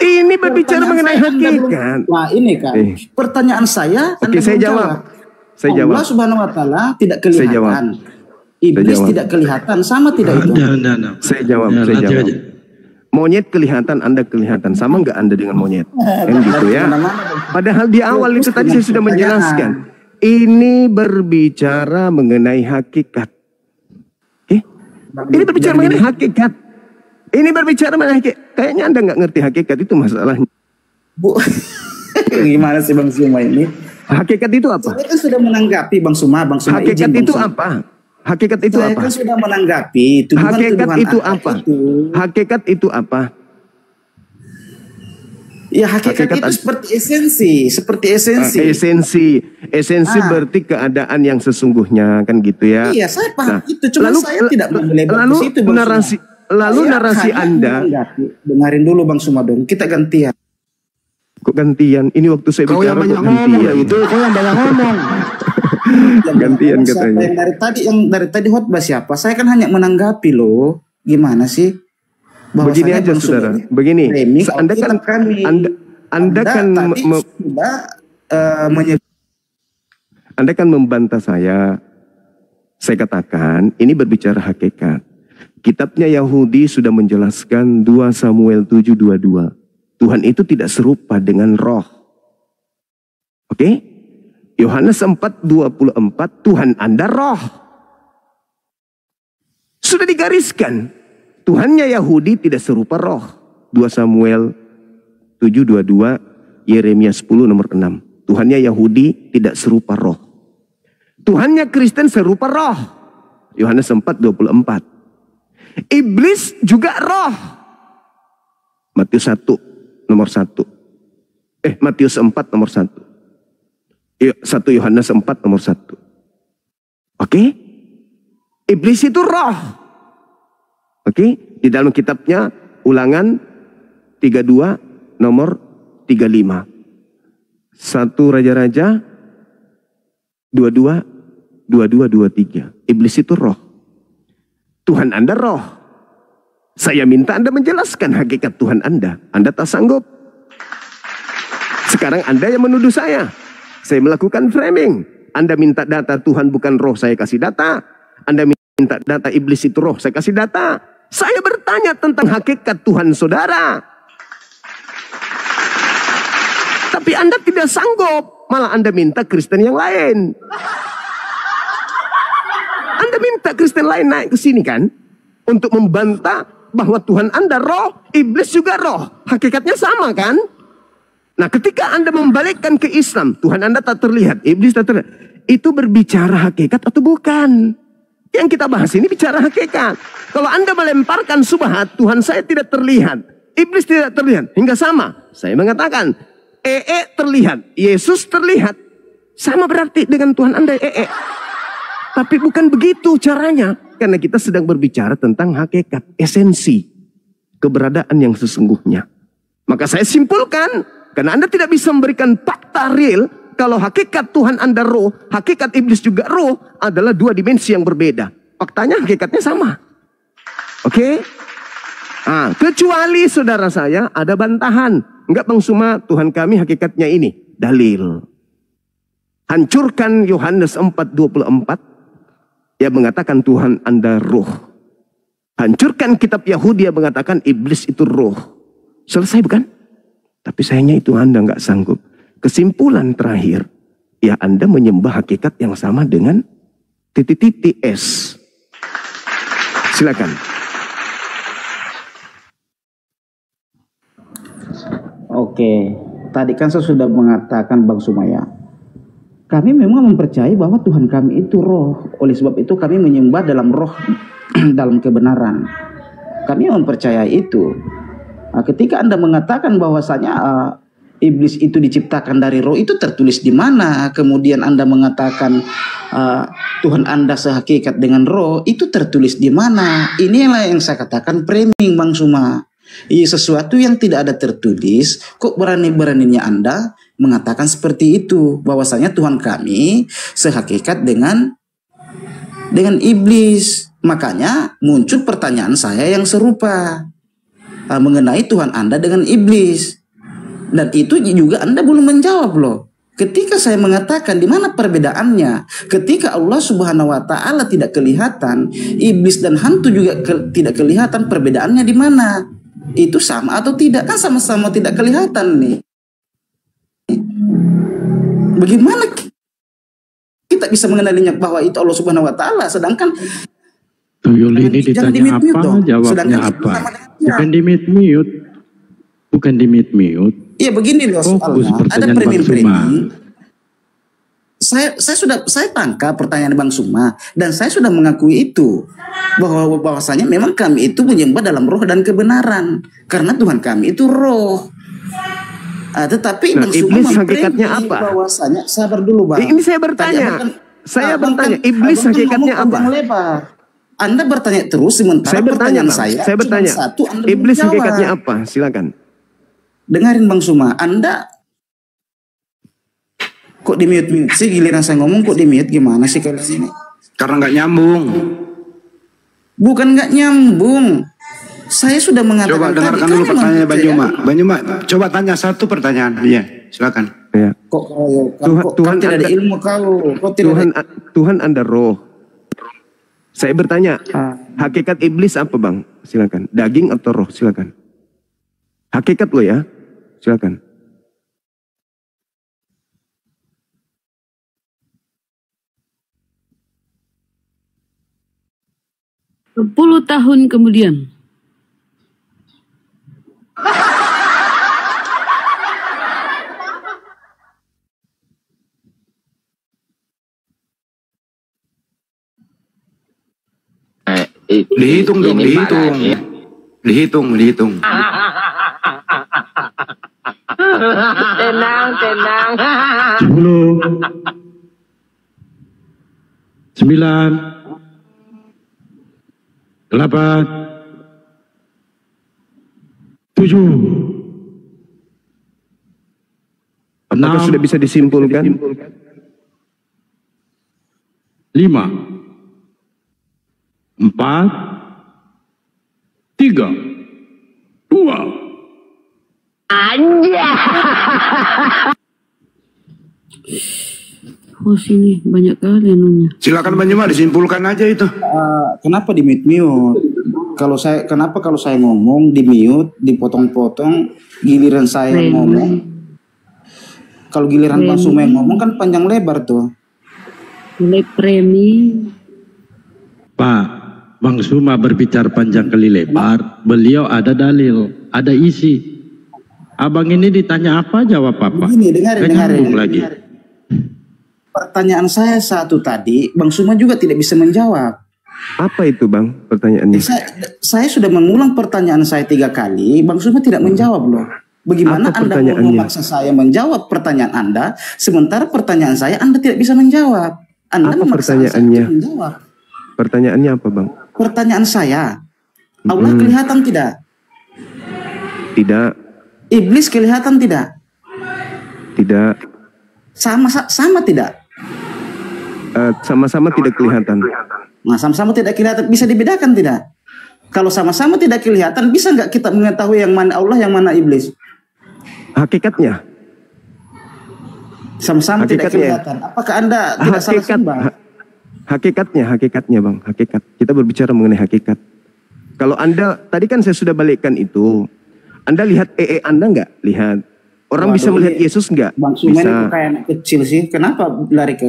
Ini berbicara mengenai hakikat. Nah ini kan pertanyaan saya. Saya jawab. Allah Subhanahu Wa Taala tidak kelihatan. Iblis tidak kelihatan, sama tidak itu? Saya jawab. Monyet kelihatan, Anda kelihatan. Sama nggak Anda dengan monyet? Kan gitu ya. Padahal di awal itu tadi saya sudah menjelaskan. Ini berbicara mengenai hakikat. Ini berbicara mengenai hakikat. Ini berbicara mengenai hakikat. Kayaknya Anda nggak ngerti hakikat itu masalahnya. Gimana sih Bang Suma ini? Hakikat itu apa? Saya kan sudah menanggapi Bang Suma. Hakikat itu apa? Hakikat itu apa? Saya kan sudah menanggapi. Hakikat itu apa? Hakikat itu apa? Ya hakikat itu seperti esensi. Esensi berarti keadaan yang sesungguhnya kan gitu ya. Iya, saya paham itu. Cuma saya tidak melebar ke situ. Narasi Anda. Dengarin dulu Bang Suma dong. Kita gantian. Kok gantian? Ini waktu saya Kau yang bicara banyak kok ngomong gantian. itu, kau yang banyak ngomong. Gantian Siapa katanya. yang dari tadi khotbah siapa? Saya kan hanya menanggapi loh. Gimana sih? Begini aja saudara, begini. Anda kan Anda kan membantah saya. Saya katakan ini berbicara hakikat. Kitabnya Yahudi sudah menjelaskan 2 Samuel 7:22. Tuhan itu tidak serupa dengan roh. Oke? Yohanes 4:24, Tuhan Anda roh. Sudah digariskan. Tuhannya Yahudi tidak serupa roh. 2 Samuel 7:22, Yeremia 10 nomor 6. Tuhannya Yahudi tidak serupa roh. Tuhannya Kristen serupa roh. Yohanes 4:24. Iblis juga roh. Matius 1 nomor 1. Matius 4 nomor 1. 1 Yohanes 4 nomor 1. Oke? Iblis itu roh. Oke? Di dalam kitabnya Ulangan 32 nomor 35. 1 Raja-Raja 22:23. Iblis itu roh. Tuhan Anda roh. Saya minta Anda menjelaskan hakikat Tuhan Anda. Anda tak sanggup. Sekarang Anda yang menuduh saya. Saya melakukan framing. Anda minta data Tuhan bukan roh, saya kasih data. Anda minta data iblis itu roh, saya kasih data. Saya bertanya tentang hakikat Tuhan saudara. Tapi Anda tidak sanggup. Malah Anda minta Kristen yang lain. Anda minta Kristen lain naik ke sini kan? Untuk membantah bahwa Tuhan Anda roh, iblis juga roh. Hakikatnya sama kan? Nah ketika Anda membalikkan ke Islam, Tuhan Anda tak terlihat, iblis tak terlihat. Itu berbicara hakikat atau bukan? Yang kita bahas ini bicara hakikat. Kalau Anda melemparkan subhat, Tuhan saya tidak terlihat, iblis tidak terlihat, hingga sama. Saya mengatakan, terlihat, Yesus terlihat. Sama berarti dengan Tuhan Anda, Tapi bukan begitu caranya. Karena kita sedang berbicara tentang hakikat, esensi, keberadaan yang sesungguhnya. Maka saya simpulkan, karena Anda tidak bisa memberikan fakta real, kalau hakikat Tuhan Anda roh, hakikat iblis juga roh, adalah 2 dimensi yang berbeda. Faktanya hakikatnya sama. Oke? Nah, kecuali saudara saya ada bantahan. Enggak Bang Suma, Tuhan kami hakikatnya ini. Dalil. Hancurkan Yohanes 4:24. Yang mengatakan Tuhan Anda roh. Hancurkan kitab Yahudi yang mengatakan iblis itu roh. Selesai bukan? Tapi sayangnya itu Anda nggak sanggup. Kesimpulan terakhir, ya Anda menyembah hakikat yang sama dengan titik-titik S. Silakan. Oke, tadi kan saya sudah mengatakan Bang Sumaya, kami memang mempercayai bahwa Tuhan kami itu roh. Oleh sebab itu kami menyembah dalam roh, dalam kebenaran. Kami mempercayai itu. Nah, ketika Anda mengatakan bahwasanya iblis itu diciptakan dari roh, itu tertulis di mana? Kemudian Anda mengatakan Tuhan Anda sehakikat dengan roh, itu tertulis di mana? Inilah yang saya katakan framing Bang Suma. Sesuatu yang tidak ada tertulis, kok berani-beraninya Anda mengatakan seperti itu, bahwasanya Tuhan kami sehakikat dengan iblis. Makanya muncul pertanyaan saya yang serupa mengenai Tuhan Anda dengan iblis. Dan itu juga Anda belum menjawab loh. Ketika saya mengatakan di mana perbedaannya, ketika Allah Subhanahu wa taala tidak kelihatan, iblis dan hantu juga tidak kelihatan, perbedaannya di mana? Itu sama atau tidak? Kan sama-sama tidak kelihatan nih. Bagaimana kita bisa mengenalinya bahwa itu Allah Subhanahu wa taala, sedangkan Tuyul ini ditanya apa, jawabnya apa? Bukan di mute. Bukan di mute. Iya begini loh soalnya, ada framing. Saya tangkap pertanyaan Bang Suma dan saya sudah mengakui itu bahwasanya memang kami itu menyembah dalam roh dan kebenaran karena Tuhan kami itu roh. Tetapi Bang Suma hakikatnya apa? Bahwasanya sabar dulu Bang. Ini saya bertanya. Saya bertanya iblis hakikatnya apa? Anda bertanya terus sementara saya bertanya, saya bertanya. Satu, iblis hakikatnya apa? Silakan. dengarin Bang Suma, Anda kok di mute sih, giliran saya ngomong kok di mute, gimana sih kalian ini? Karena nggak nyambung. Bukan nggak nyambung. Saya sudah mengatakan. Coba dengarkan dulu pertanyaan Banyuma. Banyuma, coba tanya satu pertanyaan. Iya, silakan. Ya. Kok Tuhan tidak ada ilmu kau? Tuhan Anda roh. Saya bertanya, hakikat iblis apa Bang? Silakan. Daging atau roh? Silakan. Hakikat lo ya. Silakan. Sepuluh tahun kemudian. Dihitung dong, dihitung. Tenang. 10, 9, 8, 7. Apakah sudah bisa disimpulkan? 5, 4, 3, 2. Anja. Oh sini banyak kali anunya. Silakan Banyuma disimpulkan aja itu. Kenapa di mute? Kenapa kalau saya ngomong di mute, dipotong-potong, giliran saya ngomong. Kalau giliran Bang Suma yang ngomong kan panjang lebar tuh. Mulai premi. Pak, Bang Suma berbicara panjang kali lebar, beliau ada dalil, ada isi. Abang ini ditanya apa, jawab apa? Begini, dengarin. Lagi. Pertanyaan saya satu tadi, Bang Suma juga tidak bisa menjawab. Apa itu Bang pertanyaannya? Saya sudah mengulang pertanyaan saya 3 kali, Bang Suma tidak menjawab loh. Bagaimana Anda mau memaksa saya menjawab pertanyaan Anda, sementara pertanyaan saya Anda tidak bisa menjawab? Anda apa memaksa pertanyaannya? saya menjawab. Pertanyaannya apa Bang? Pertanyaan saya, Allah kelihatan tidak? Tidak. Iblis kelihatan tidak? Tidak. Sama tidak? Sama-sama tidak kelihatan. Nah, sama-sama tidak kelihatan, bisa dibedakan tidak? Kalau sama-sama tidak kelihatan, bisa nggak kita mengetahui yang mana Allah, yang mana iblis? Hakikatnya. Sama-sama tidak kelihatan. Apakah Anda tidak salah sembah? Hakikatnya Bang, hakikat. Kita berbicara mengenai hakikat. Kalau Anda, tadi kan saya sudah balikkan itu. Anda lihat Anda nggak? Lihat. Orang bisa melihat Yesus nggak? Bang Sumen bisa. Itu kayak anak kecil sih. Kenapa lari ke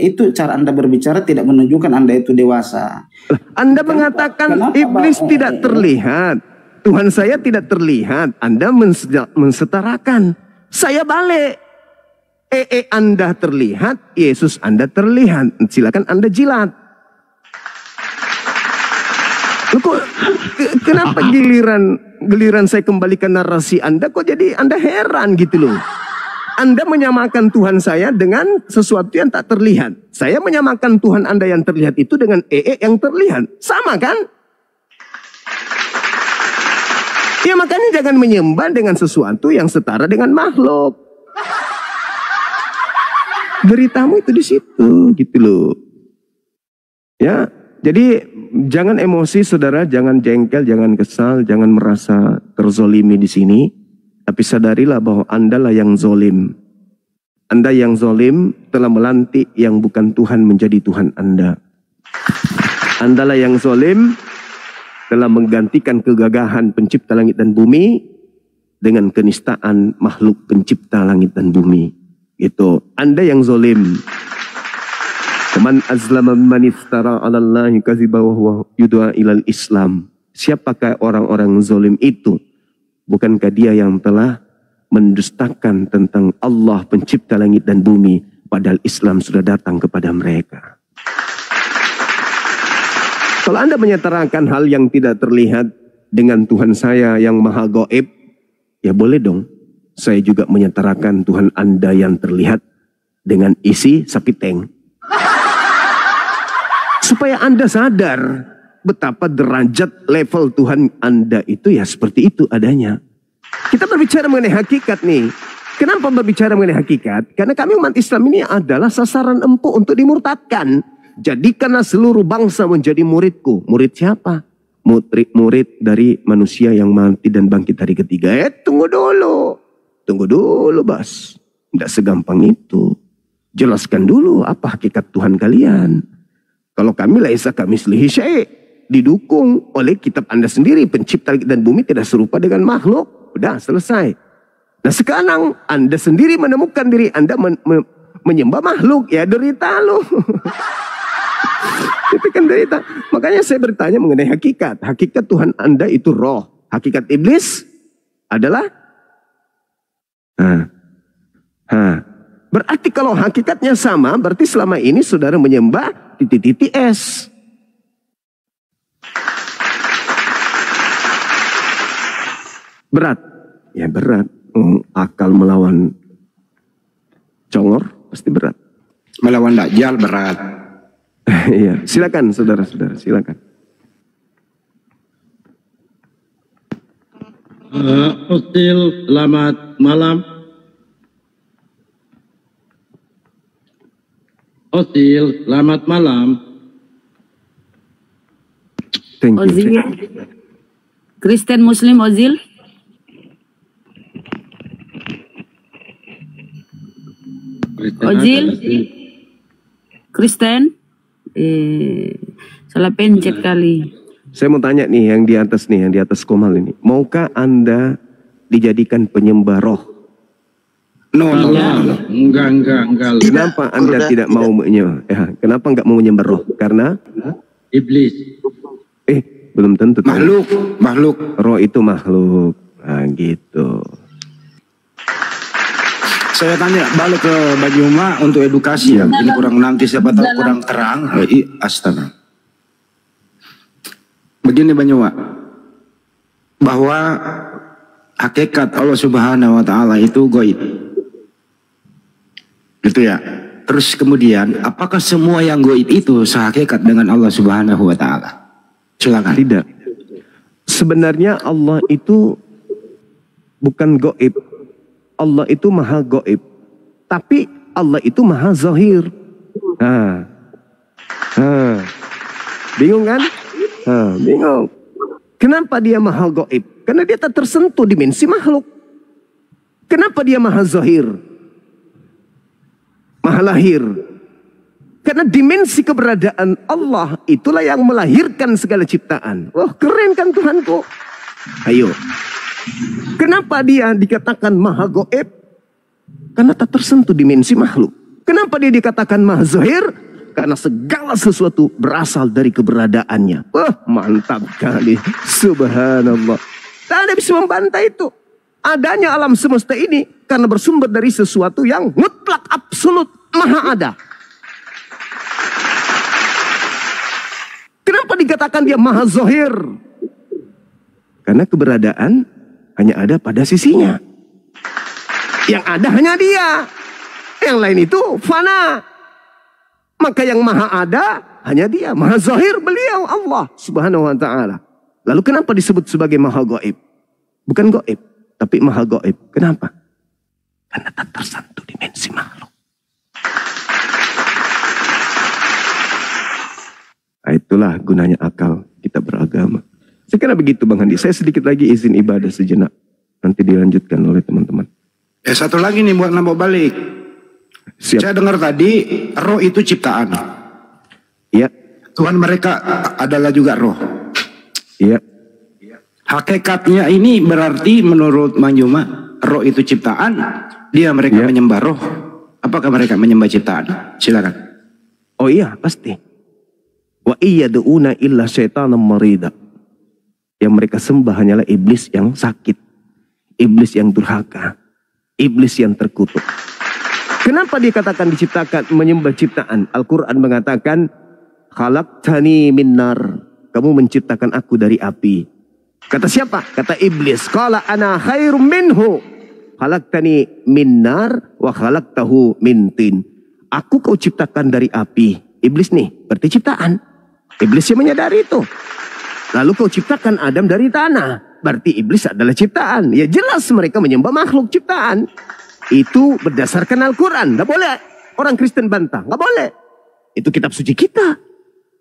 Itu cara Anda berbicara tidak menunjukkan Anda itu dewasa. Anda mengatakan iblis tidak terlihat. Tuhan saya tidak terlihat. Anda mensetarakan. Saya balik. Anda terlihat, Yesus Anda terlihat. Silakan Anda jilat. Kok kenapa giliran saya kembalikan narasi Anda kok jadi Anda heran gitu loh. Anda menyamakan Tuhan saya dengan sesuatu yang tak terlihat. Saya menyamakan Tuhan Anda yang terlihat itu dengan yang terlihat. Sama kan? Ya makanya jangan menyembah dengan sesuatu yang setara dengan makhluk. Beritamu itu di situ gitu loh. Ya, jadi jangan emosi saudara, jangan jengkel, jangan kesal, jangan merasa terzolimi di sini. Tapi sadarilah bahwa Anda lah yang zolim. Anda yang zolim telah melantik yang bukan Tuhan menjadi Tuhan Anda. Anda lah yang zolim telah menggantikan kegagahan pencipta langit dan bumi dengan kenistaan makhluk pencipta langit dan bumi. Itu Anda yang zolim. Man azlama man iftara 'ala Allahi kadziba wa huwa yud'a ilal Islam. Siapakah orang-orang zolim itu? Bukankah dia yang telah mendustakan tentang Allah pencipta langit dan bumi, padahal Islam sudah datang kepada mereka. Kalau Anda menyetarakan hal yang tidak terlihat dengan Tuhan saya yang maha gaib, ya boleh dong. Saya juga menyetarakan Tuhan Anda yang terlihat dengan isi sapi tank. Supaya Anda sadar betapa derajat level Tuhan Anda itu ya seperti itu adanya. Kita berbicara mengenai hakikat nih. Kenapa berbicara mengenai hakikat? Karena kami umat Islam ini adalah sasaran empuk untuk dimurtadkan. Jadikanlah seluruh bangsa menjadi muridku. Murid siapa? Murid dari manusia yang mati dan bangkit hari ketiga. Tunggu dulu. Tunggu dulu, Bas. Tidak segampang itu. Jelaskan dulu apa hakikat Tuhan kalian. Kalau kami laisa kamislihi syai', didukung oleh kitab Anda sendiri. Pencipta langit dan bumi tidak serupa dengan makhluk. Udah selesai. Nah sekarang Anda sendiri menemukan diri Anda menyembah makhluk. Ya derita lo. Itu kan derita. Makanya saya bertanya mengenai hakikat. Hakikat Tuhan Anda itu roh. Hakikat iblis adalah berarti kalau hakikatnya sama, berarti selama ini saudara menyembah titik-titik es. Berat. Ya berat. Akal melawan congor pasti berat. Melawan Dajjal berat. Iya, silakan saudara-saudara, silakan. Hostil, selamat malam. Hostil, selamat malam. Ozil. Kristen Muslim Ozil. Ozil. Kristen. Salah pencet kali. Saya mau tanya nih yang di atas nih, yang di atas Komal ini. Maukah Anda dijadikan penyembah roh? Enggak. Kenapa Anda tidak mau menyembah? Kenapa enggak mau menyembah roh? Karena iblis. Belum tentu. Makhluk. Roh itu makhluk. Nah, gitu. Saya tanya balik ke Banyuma untuk edukasi ya. Ini kurang nanti siapa tahu kurang terang. Astaga. Begini Banyuma, bahwa hakikat Allah Subhanahu wa Ta'ala itu gaib. Gitu ya. Terus kemudian, apakah semua yang gaib itu sehakikat dengan Allah Subhanahu wa Ta'ala? Silakan. Tidak. Sebenarnya Allah itu bukan gaib. Allah itu maha gaib. Tapi Allah itu maha zahir. Bingung kan? Bingung. Kenapa dia maha gaib? Karena dia tak tersentuh dimensi makhluk. Kenapa dia maha zahir? Maha lahir. Karena dimensi keberadaan Allah itulah yang melahirkan segala ciptaan. Wah, keren kan Tuhanku? Ayo. Kenapa dia dikatakan maha gaib? Karena tak tersentuh dimensi makhluk. Kenapa dia dikatakan maha zahir? Karena segala sesuatu berasal dari keberadaannya. Wah, mantap kali. Subhanallah. Tak ada bisa membantah itu. Adanya alam semesta ini karena bersumber dari sesuatu yang mutlak, absolut, maha ada. Kenapa dikatakan dia maha zahir? Karena keberadaan hanya ada pada sisinya. Yang ada hanya dia. Yang lain itu fana. Maka yang maha ada hanya dia. Maha zahir beliau Allah Subhanahu wa Ta'ala. Lalu kenapa disebut sebagai maha gaib? Bukan gaib, tapi maha gaib. Kenapa? Karena tak tersentuh dimensi makhluk. Nah, itulah gunanya akal kita beragama. Saya kira begitu Bang Handi. Saya sedikit lagi izin ibadah sejenak. Nanti dilanjutkan oleh teman-teman. Satu lagi nih buat nambah balik. Siap. Saya dengar tadi roh itu ciptaan. Iya. Tuhan mereka adalah juga roh. Iya. Hakikatnya ini berarti menurut Manjuma roh itu ciptaan. Dia mereka menyembah roh. Apakah mereka menyembah ciptaan? Silakan. Oh iya pasti. Wa iyyaduuna illa syaitanan marida. Yang mereka sembah hanyalah iblis yang sakit. Iblis yang durhaka. Iblis yang terkutuk. Kenapa dikatakan diciptakan menyembah ciptaan? Al-Quran mengatakan khalaqtani min nar. Kamu menciptakan aku dari api. Kata siapa? Kata iblis. Qala ana khairum minhu. Khalaqtani min nar wa khalaqtahu min tin. Aku kau ciptakan dari api. Iblis nih berarti ciptaan. Iblis yang menyadari itu. Lalu kau ciptakan Adam dari tanah. Berarti iblis adalah ciptaan. Ya jelas mereka menyembah makhluk ciptaan. Itu berdasarkan Al-Quran. Nggak boleh orang Kristen bantah. Nggak boleh. Itu kitab suci kita.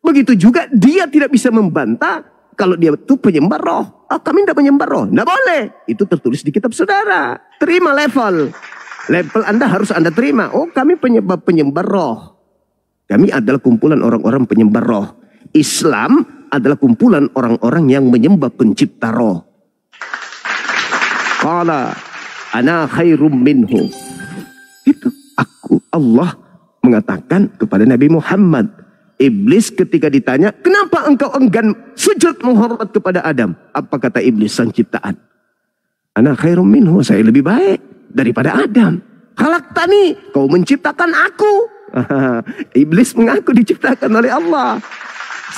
Begitu juga dia tidak bisa membantah kalau dia itu penyembah roh. Oh, kami tidak menyembah roh. Nggak boleh. Itu tertulis di kitab saudara. Terima level. Level Anda harus Anda terima. Oh, kami penyembah roh. Kami adalah kumpulan orang-orang penyembah roh. Islam adalah kumpulan orang-orang yang menyembah pencipta roh. Qala ana khairum minhu. Itu aku, Allah mengatakan kepada Nabi Muhammad. Iblis ketika ditanya, kenapa engkau enggan sujud menghormat kepada Adam? Apa kata iblis sang ciptaan? Ana khairum minhu, saya lebih baik daripada Adam. Khalaqtani, kau menciptakan aku. Iblis mengaku diciptakan oleh Allah.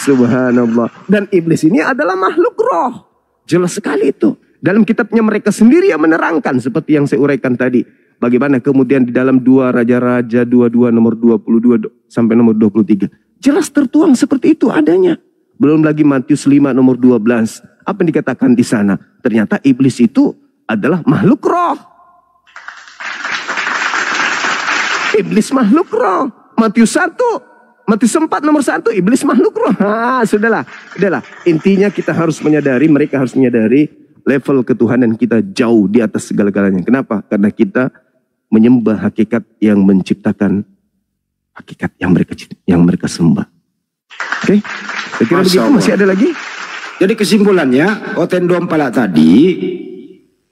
Subhanallah. Dan iblis ini adalah makhluk roh. Jelas sekali itu. Dalam kitabnya mereka sendiri yang menerangkan seperti yang saya uraikan tadi. Bagaimana kemudian di dalam 2 Raja-Raja 22 nomor 22 sampai nomor 23. Jelas tertuang seperti itu adanya. Belum lagi Matius 5 nomor 12. Apa yang dikatakan di sana? Ternyata iblis itu adalah makhluk roh. Iblis makhluk roh. Matius 4 nomor 1, iblis makhluk roh. Sudahlah. Intinya kita harus menyadari, mereka harus menyadari level ketuhanan kita jauh di atas segala-galanya. Kenapa? Karena kita menyembah hakikat yang menciptakan hakikat yang mereka sembah. Oke? Saya kira begitu. Masih ada lagi? Jadi kesimpulannya, Oten Dompala tadi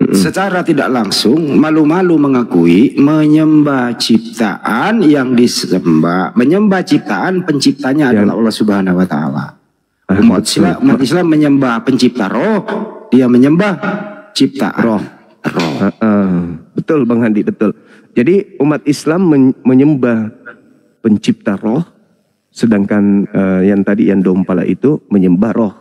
secara tidak langsung malu-malu mengakui menyembah ciptaan yang disembah, menyembah ciptaan penciptanya adalah Allah Subhanahu wa taala. Umat Islam menyembah pencipta roh, dia menyembah ciptaan roh. Betul Bang Handi, betul. Jadi umat Islam menyembah pencipta roh, sedangkan yang tadi yang Dompala itu menyembah roh.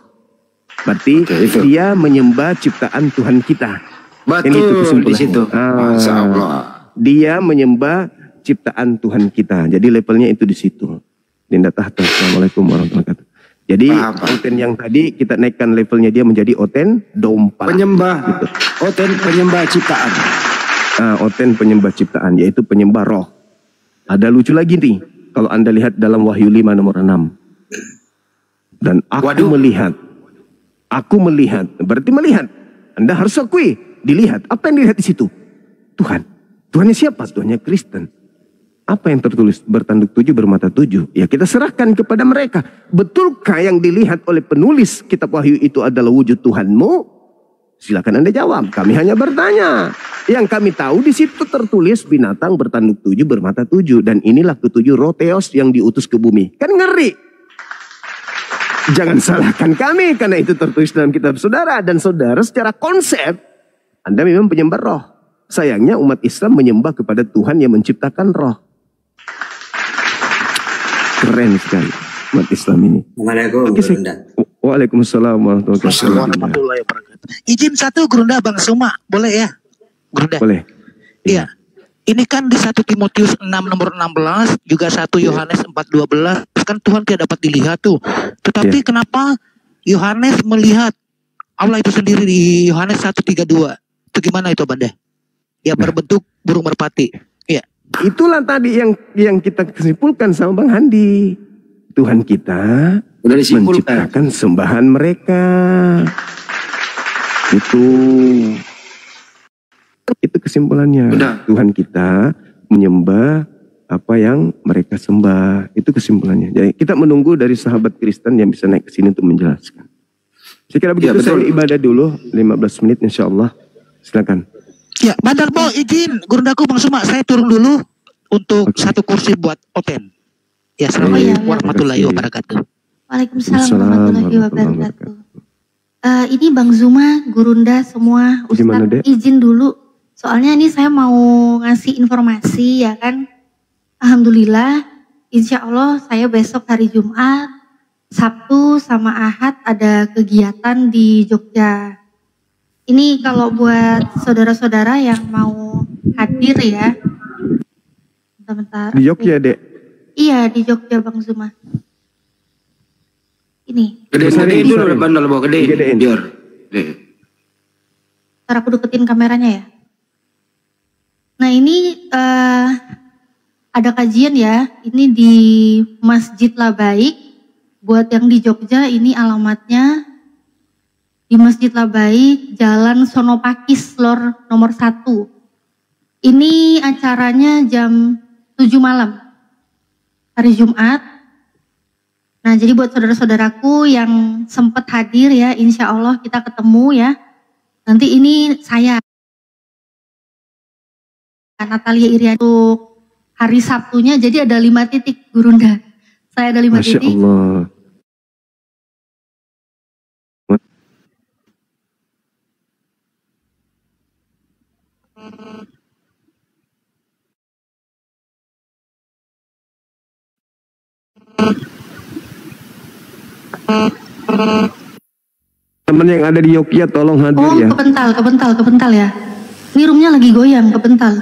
Berarti dia menyembah ciptaan Tuhan kita. Betul, di situ. Masya Allah. Dia menyembah ciptaan Tuhan kita. Jadi levelnya itu di situ. Dinda tahta. Assalamualaikum warahmatullahi wabarakatuh. Jadi Oten yang tadi kita naikkan levelnya dia menjadi Oten Dompala. Penyembah. Gitu. Oten penyembah ciptaan. Oten penyembah ciptaan, yaitu penyembah roh. Ada lucu lagi nih. Kalau Anda lihat dalam Wahyu 5 nomor 6. Dan aku melihat. Berarti melihat. Anda harus akui. Dilihat. Apa yang dilihat di situ? Tuhan. Tuhannya siapa? Tuhannya Kristen. Apa yang tertulis? Bertanduk 7, bermata 7. Ya kita serahkan kepada mereka. Betulkah yang dilihat oleh penulis kitab Wahyu itu adalah wujud Tuhanmu? Silakan Anda jawab. Kami hanya bertanya. Yang kami tahu di situ tertulis binatang bertanduk 7, bermata 7. Dan inilah ketujuh roh Theos yang diutus ke bumi. Kan ngeri. Jangan salahkan kami karena itu tertulis dalam kitab saudara. Dan saudara secara konsep, Anda memang penyembah roh. Sayangnya umat Islam menyembah kepada Tuhan yang menciptakan roh. Keren sekali umat Islam ini. Waalaikumsalam warahmatullahi wabarakatuh. Izin satu Gurunda Bang Suma, boleh ya? Gurunda. Boleh. Iya. Ini kan di 1 Timotius 6 nomor 16, juga 1 Yohanes 4:12, kan Tuhan tidak dapat dilihat tuh. Tetapi kenapa Yohanes melihat Allah itu sendiri di Yohanes 1:32? Itu gimana itu Banda? Ya berbentuk burung merpati. Iya. Itulah tadi yang kita simpulkan sama Bang Handi. Tuhan kita menciptakan sembahan mereka. Itu kesimpulannya. Tuhan kita menyembah apa yang mereka sembah. Itu kesimpulannya. Jadi kita menunggu dari sahabat Kristen yang bisa naik ke sini untuk menjelaskan. Saya kira begitu. Saya ibadah dulu 15 menit insya Allah. Silakan. Ya, Bandar Bo izin Gurundaku Bang Suma, saya turun dulu untuk satu kursi buat Oten. Ya, assalamualaikum warahmatullahi wabarakatuh. Waalaikumsalam warahmatullahi wabarakatuh. Ini Bang Zuma, Gurunda semua, Ustadz izin dulu. Soalnya ini saya mau ngasih informasi ya kan. Alhamdulillah, insya Allah saya besok hari Jumat, Sabtu sama Ahad ada kegiatan di Jogja. Ini kalau buat saudara-saudara yang mau hadir ya. Bentar-bentar. Di Jogja, Dek? Iya, di Jogja Bang Zuma. Sini. Gede dulu bandel bawa gede. Biar. Ntar aku deketin kameranya ya. Nah ini ada kajian ya. Ini di Masjid Labaik. Buat yang di Jogja ini alamatnya di Masjid Labaik, Jalan Sonopakis, Lor nomor 1. Ini acaranya jam 7 malam, hari Jumat. Nah jadi buat saudara-saudaraku yang sempat hadir ya, insya Allah kita ketemu ya. Nanti ini saya, Natalia Irian, untuk hari Sabtunya, jadi ada 5 titik Gurunda. Saya ada 5 Masya titik. Allah. Teman yang ada di Yogyakarta tolong hadir ya. Kepental ya. Ini roomnya lagi goyang, Kepental.